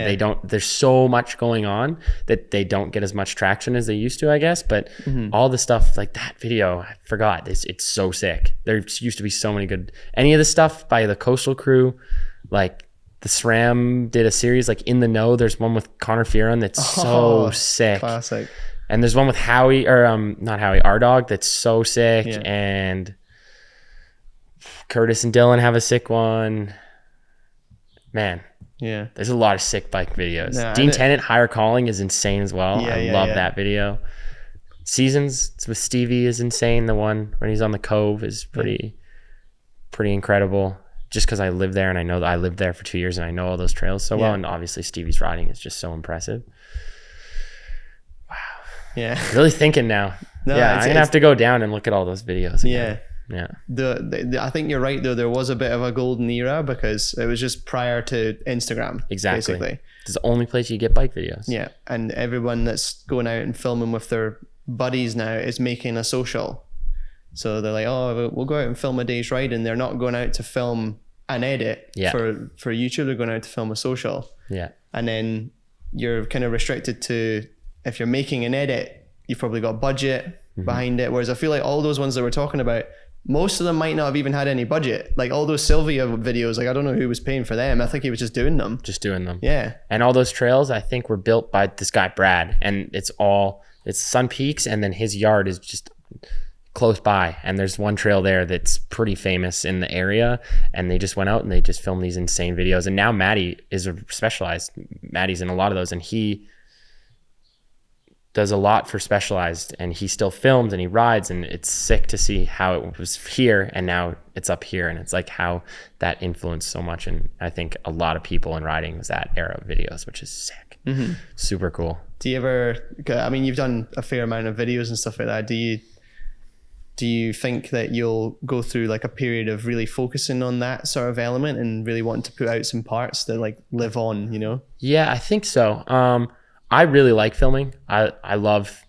there's so much going on that they don't get as much traction as they used to, I guess. But all the stuff like that video, I forgot. It's so sick. There used to be so many good, any of the stuff by the Coastal Crew, like the SRAM did a series like In the Know. There's one with Connor Fearon that's so sick. Classic. And there's one with Howie, or not Howie, R-Dog, that's so sick. Yeah. And Curtis and Dylan have a sick one. Man, there's a lot of sick bike videos. Dean Tennant, Higher Calling is insane as well. I love that video. Seasons with Stevie is insane. The one when he's on the Cove is pretty incredible. Just because I live there, and I know that I lived there for 2 years, and I know all those trails so well. And obviously Stevie's riding is just so impressive. Yeah. Really thinking now. I'm gonna have to go down and look at all those videos again. I think you're right though. There was a bit of a golden era because it was just prior to Instagram. Exactly. Basically. It's the only place you get bike videos. Yeah. And everyone that's going out and filming with their buddies now is making a social. So they're like, oh, we'll go out and film a day's ride, and they're not going out to film an edit for YouTube. They're going out to film a social. Yeah. And then you're kind of restricted to, if you're making an edit, you've probably got budget behind it. Whereas I feel like all those ones that we're talking about, most of them might not have even had any budget. Like all those Sylvia videos, like I don't know who was paying for them. I think he was just doing them. Yeah. And all those trails, I think, were built by this guy, Brad. And it's Sun Peaks, and then his yard is just close by, and there's one trail there that's pretty famous in the area, and they just went out and they just filmed these insane videos. And now Maddie is a Specialized. Maddie's in a lot of those, and he does a lot for Specialized, and he still films and he rides, and it's sick to see how it was here and now it's up here, and it's like how that influenced so much. And I think a lot of people in riding was that era of videos, which is sick. Super cool. Do you ever, I mean, you've done a fair amount of videos and stuff like that. Do you think that you'll go through like a period of really focusing on that sort of element and really wanting to put out some parts that like live on, you know? Yeah, I think so. I really like filming. I love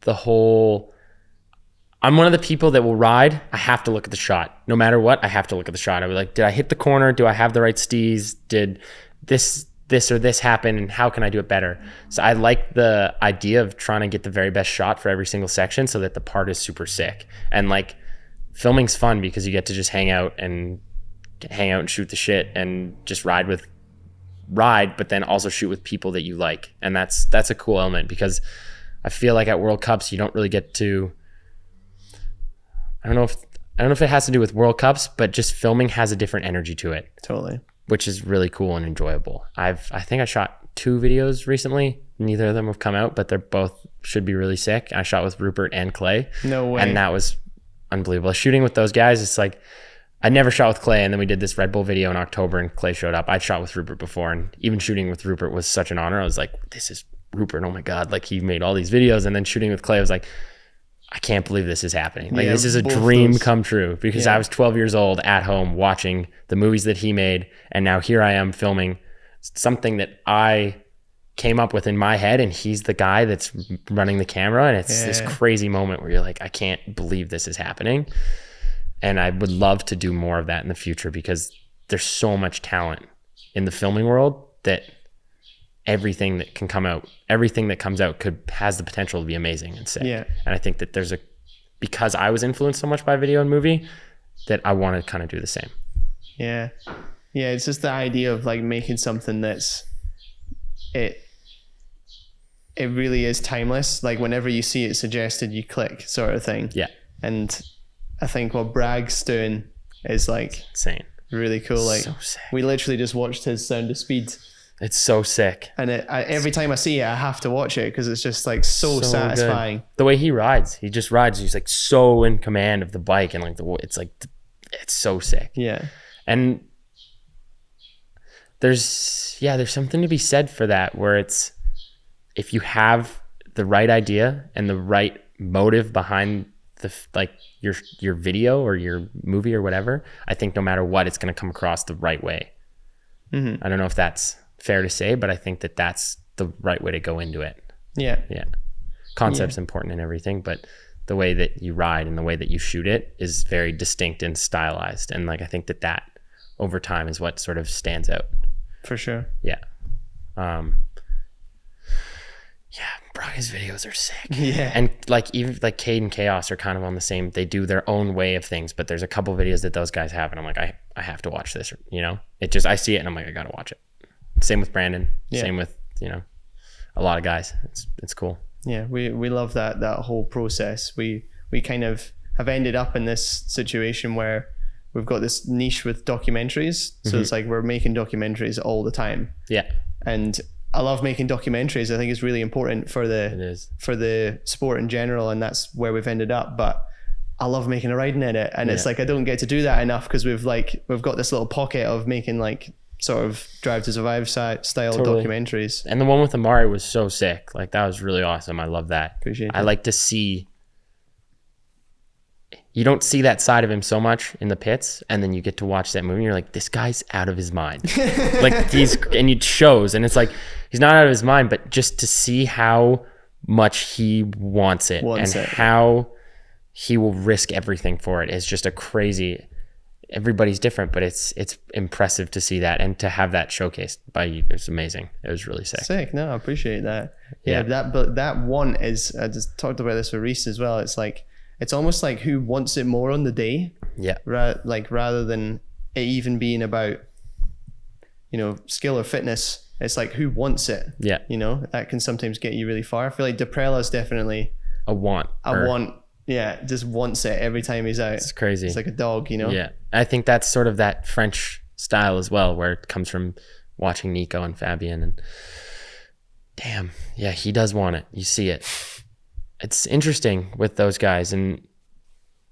the whole, I'm one of the people that will ride. I have to look at the shot. No matter what, I have to look at the shot. I'll be like, did I hit the corner? Do I have the right steez? Did this or this happen? And how can I do it better? So I like the idea of trying to get the very best shot for every single section so that the part is super sick. And like filming's fun because you get to just hang out and shoot the shit and just ride, but then also shoot with people that you like. And that's a cool element, because I feel like at World Cups, you don't really get to, I don't know if it has to do with World Cups, but just filming has a different energy to it. Totally. Which is really cool and enjoyable. I think I shot 2 videos recently. Neither of them have come out, but they're both should be really sick. I shot with Rupert and Clay. No way. And that was unbelievable. Shooting with those guys, it's like, I never shot with Clay, and then we did this Red Bull video in October and Clay showed up. I'd shot with Rupert before, and even shooting with Rupert was such an honor. I was like, this is Rupert, oh my God. Like, he made all these videos. And then shooting with Clay, I was like, I can't believe this is happening. Like, this is a dream come true, because I was 12 years old at home watching the movies that he made. And now here I am filming something that I came up with in my head, and he's the guy that's running the camera. And it's this crazy moment where you're like, I can't believe this is happening. And I would love to do more of that in the future, because there's so much talent in the filming world that everything that comes out has the potential to be amazing and sick. Yeah. And I think that because I was influenced so much by video and movie, that I want to kind of do the same. Yeah. Yeah. It's just the idea of like making something that's, it really is timeless. Like whenever you see it suggested, you click, sort of thing. Yeah. And I think what Bragg's doing is like insane, really cool. Like so sick. We literally just watched his Sound of Speed. It's so sick. And every time I see it, I have to watch it because it's just like so satisfying. Good. The way he rides, he's like so in command of the bike, and like it's so sick. Yeah. And there's something to be said for that, where it's, if you have the right idea and the right motive behind your video or your movie or whatever, I think no matter what, it's going to come across the right way. I don't know if that's fair to say, but I think that that's the right way to go into it. Yeah. Concept's important and everything, but the way that you ride and the way that you shoot it is very distinct and stylized. And like, I think that over time is what sort of stands out. For sure. Yeah. Braga's videos are sick. Yeah. And like, even like Cade and Chaos are kind of on the same, they do their own way of things, but there's a couple videos that those guys have, and I'm like, I have to watch this, you know? I see it and I'm like, I gotta watch it. Same with Brandon. Same with, a lot of guys. It's cool. Yeah. We love that whole process. We kind of have ended up in this situation where we've got this niche with documentaries. So it's like, we're making documentaries all the time. Yeah. And I love making documentaries. I think it's really important for the sport in general, and that's where we've ended up. But I love making a riding edit, and it's like, I don't get to do that enough, because we've got this little pocket of making like sort of Drive to Survive style documentaries. And the one with Amari was so sick. Like, that was really awesome. I love that. Appreciate it. I like to see, you don't see that side of him so much in the pits, and then you get to watch that movie and you're like, this guy's out of his mind. Like, and it shows, and it's like, he's not out of his mind, but just to see how much he wants it, how he will risk everything for it is just a crazy, everybody's different, but it's impressive to see that, and to have that showcased by you. It's amazing. It was really sick. Sick. No, I appreciate that. Yeah. That one is, I just talked about this with Reese as well. It's like, it's almost like who wants it more on the day. Yeah. Rather than it even being about, skill or fitness, it's like who wants it. Yeah. That can sometimes get you really far. I feel like Deprella is definitely a want Yeah, just wants it every time he's out. It's crazy. It's like a dog, you know? Yeah. I think that's sort of that French style as well, where it comes from watching Nico and Fabien. And damn, yeah, he does want it. You see it. It's interesting with those guys. And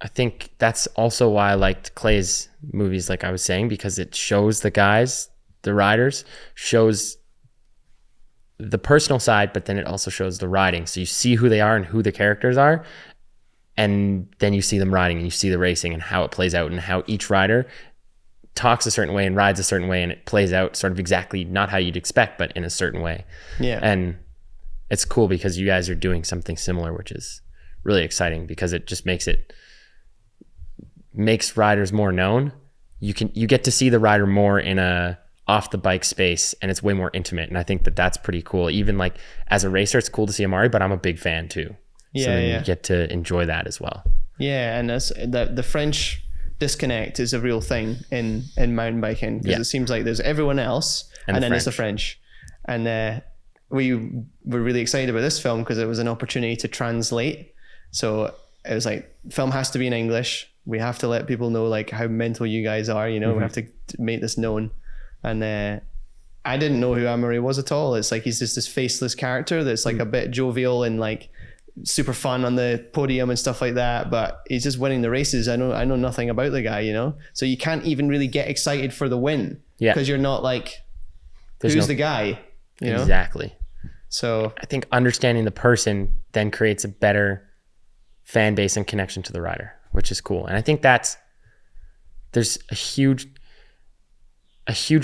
I think that's also why I liked Clay's movies, like I was saying, because it shows the guys, the riders, shows the personal side, but then it also shows the riding. So you see who they are and who the characters are, and then you see them riding and you see the racing and how it plays out and how each rider talks a certain way and rides a certain way, and it plays out sort of exactly not how you'd expect, but in a certain way. Yeah. And it's cool because you guys are doing something similar, which is really exciting because it just makes riders more known. You get to see the rider more in a off the bike space, and it's way more intimate. And I think that that's pretty cool. Even like as a racer, it's cool to see Amari, but I'm a big fan too. Yeah, so then you get to enjoy that as well. Yeah, and that's the French disconnect is a real thing in mountain biking, because it seems like there's everyone else and then it's the French. And we were really excited about this film because it was an opportunity to translate. So it was like, film has to be in English. We have to let people know like how mental you guys are, you know. We have to make this known. And I didn't know who Amaury was at all. It's like he's just this faceless character that's like a bit jovial and like super fun on the podium and stuff like that, but he's just winning the races. I know nothing about the guy, you know. So you can't even really get excited for the win, because you're not like, who's the guy, you know? Exactly. So I think understanding the person then creates a better fan base and connection to the rider, which is cool. And I think there's a huge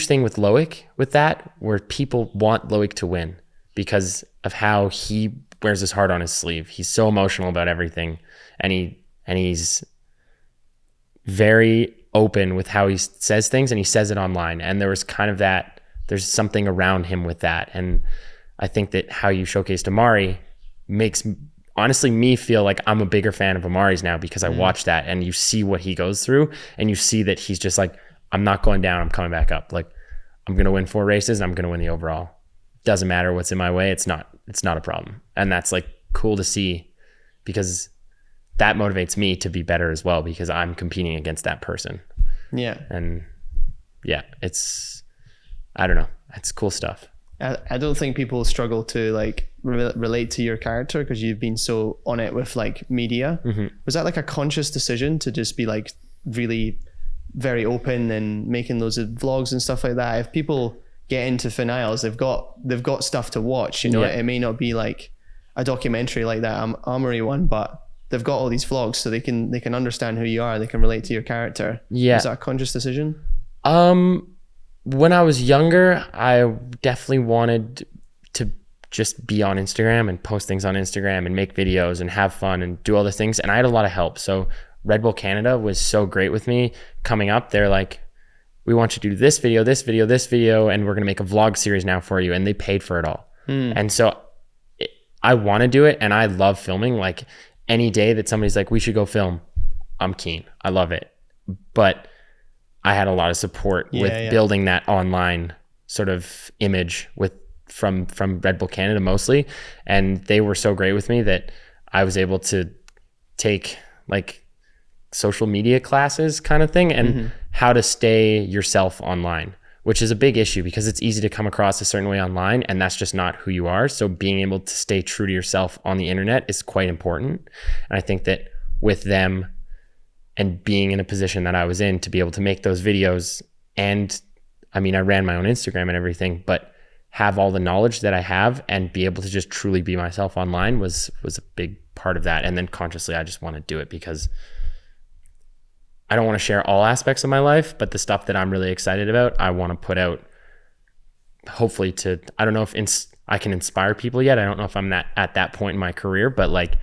thing with Loic with that, where people want Loic to win because of how he wears his heart on his sleeve. He's so emotional about everything, and he's very open with how he says things, and he says it online. And there was kind of that, there's something around him with that. And I think that how you showcased Amaury makes honestly me feel like I'm a bigger fan of Amari's now, because I watch that and you see what he goes through, and you see that he's just like, I'm not going down, I'm coming back up. Like, I'm going to win 4 races and I'm going to win the overall. Doesn't matter what's in my way. It's not a problem. And that's like cool to see, because that motivates me to be better as well, because I'm competing against that person. Yeah. And yeah, I don't know. It's cool stuff. I don't think people struggle to like relate to your character because you've been so on it with like media. Was that like a conscious decision to just be like really very open and making loads of vlogs and stuff like that? If people get into Finn Iles, they've got stuff to watch, you know. It may not be like a documentary like that Amaury one, but they've got all these vlogs, so they can understand who you are, they can relate to your character. Is that a conscious decision? When I was younger, I definitely wanted to just be on Instagram and post things on Instagram and make videos and have fun and do all the things. And I had a lot of help. So Red Bull Canada was so great with me coming up. They're like, we want you to do this video, this video, this video, and we're going to make a vlog series now for you. And they paid for it all. And so I want to do it. And I love filming. Like, any day that somebody's like, we should go film, I'm keen. I love it. But I had a lot of support with building that online sort of image from Red Bull Canada mostly. And they were so great with me that I was able to take like social media classes kind of thing, and how to stay yourself online, which is a big issue because it's easy to come across a certain way online, and that's just not who you are. So being able to stay true to yourself on the internet is quite important. And I think that with them and being in a position that I was in to be able to make those videos, and I mean, I ran my own Instagram and everything, but have all the knowledge that I have and be able to just truly be myself online was a big part of that. And then consciously, I just want to do it because I don't want to share all aspects of my life, but the stuff that I'm really excited about, I want to put out, hopefully I don't know if I can inspire people yet. I don't know if I'm at that point in my career, but like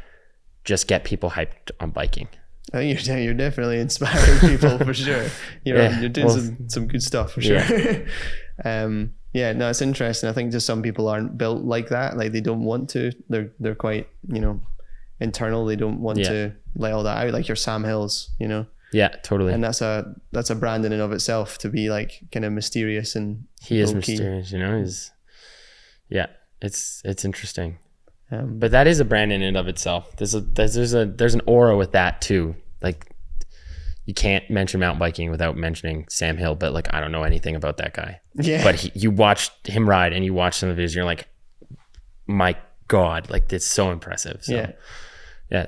just get people hyped on biking. I think you're definitely inspiring people for sure. You're doing some good stuff for sure. No, it's interesting. I think just some people aren't built like that. Like, they don't want to. They're quite, internal. They don't want to let all that out. Like your Sam Hills, Yeah, totally. And that's a brand in and of itself, to be like kind of mysterious and he is mysterious, it's interesting. But that is a brand in and of itself. There's an aura with that too. Like, you can't mention mountain biking without mentioning Sam Hill, but like, I don't know anything about that guy. Yeah. But you watched him ride and you watch some of his, and you're like, my God, like, it's so impressive. So, yeah,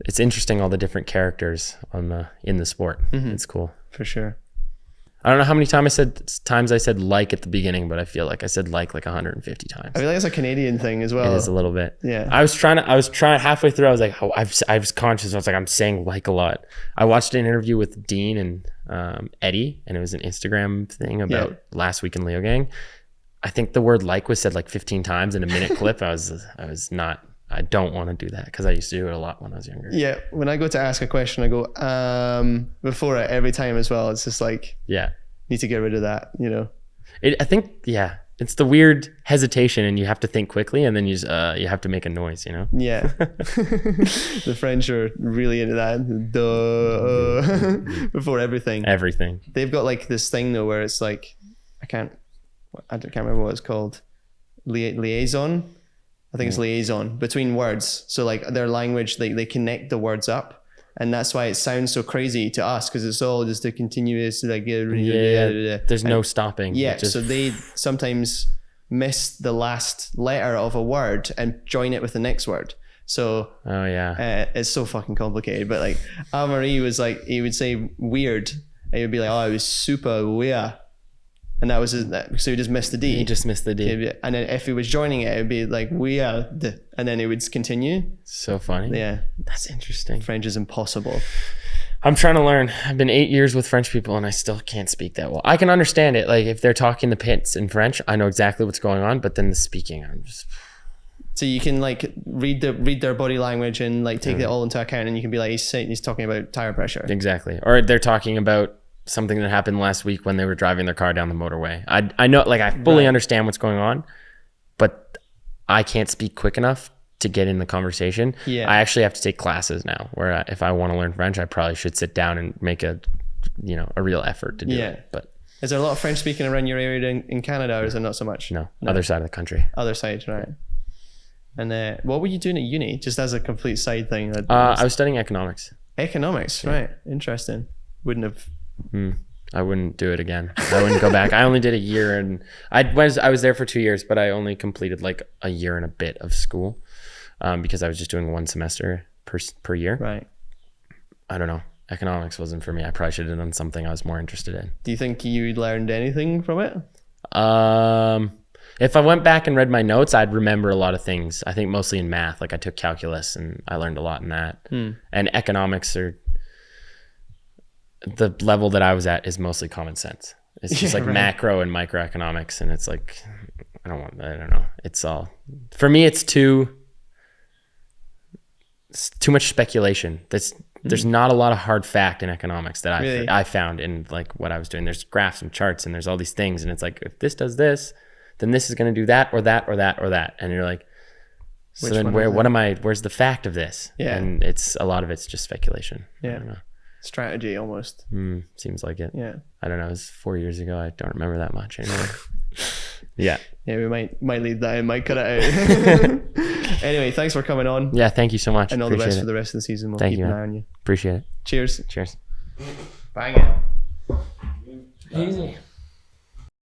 it's interesting, all the different characters in the sport. It's cool. For sure. I don't know how many times I said like at the beginning, but I feel like I said like 150 times. I feel like it's a Canadian thing as well. It is a little bit. Yeah. I was trying halfway through. I was like, I was conscious. I was like, I'm saying like a lot. I watched an interview with Dean and Eddie, and it was an Instagram thing about last week in Leo Gang. I think the word like was said like 15 times in a minute clip. I don't want to do that because I used to do it a lot when I was younger. Yeah. When I go to ask a question, I go, before it every time as well. It's just like, need to get rid of that, you know? I think, it's the weird hesitation, and you have to think quickly, and then you have to make a noise, you know? Yeah. The French are really into that. Duh. Before everything. Everything. They've got like this thing though where it's like, I can't remember what it's called. Liaison. I think it's liaison between words. So like their language, they connect the words up, and that's why it sounds so crazy to us, because it's all just a continuous like there's no stopping. Yeah, so they sometimes miss the last letter of a word and join it with the next word. So it's so fucking complicated. But like Amaury was like, he would say weird, and he would be like, oh, it was super weird. And that was so he just missed the D. He just missed the D. And then if he was joining it, it would be like, weird. And then it would continue. So funny. Yeah. That's interesting. French is impossible. I'm trying to learn. I've been 8 years with French people, and I still can't speak that well. I can understand it. Like, if they're talking the pits in French, I know exactly what's going on, but then the speaking, I'm just... So you can like read their body language and like take it all into account, and you can be like, he's talking about tire pressure. Exactly. Or they're talking about something that happened last week when they were driving their car down the motorway. I know, like, I fully understand what's going on, but I can't speak quick enough to get in the conversation. Yeah. I actually have to take classes now, where if I want to learn French, I probably should sit down and make a real effort to do it. But is there a lot of French speaking around your area in Canada, or is there not so much? No. Other side of the country. Other side, right. And what were you doing at uni, just as a complete side thing? I was studying economics. Economics, right. Interesting. Wouldn't have... I wouldn't do it again. I wouldn't go back. I only did a year, and I was there for 2 years, but I only completed like a year and a bit of school, because I was just doing one semester per year. Right. I don't know. Economics wasn't for me. I probably should have done something I was more interested in. Do you think you learned anything from it? If I went back and read my notes, I'd remember a lot of things. I think mostly in math. Like, I took calculus, and I learned a lot in that. And economics, or the level that I was at, is mostly common sense. It's just macro and microeconomics, and it's like, I don't know. It's all, for me, it's too much speculation. There's not a lot of hard fact in economics that I found in like what I was doing. There's graphs and charts, and there's all these things, and it's like, if this does this, then this is going to do that, or that, or that, or that. And you're like, so then where's the fact of this? Yeah. And a lot of it's just speculation. Yeah. I don't know. Strategy almost. Seems like it. Yeah. I don't know. It was 4 years ago. I don't remember that much anymore. Yeah. Yeah, we might leave that in, might cut it out. Anyway, thanks for coming on. Yeah, thank you so much. And all the best for the rest of the season. We'll keep an eye on you. Appreciate it. Cheers. Cheers. Bang it. Easy.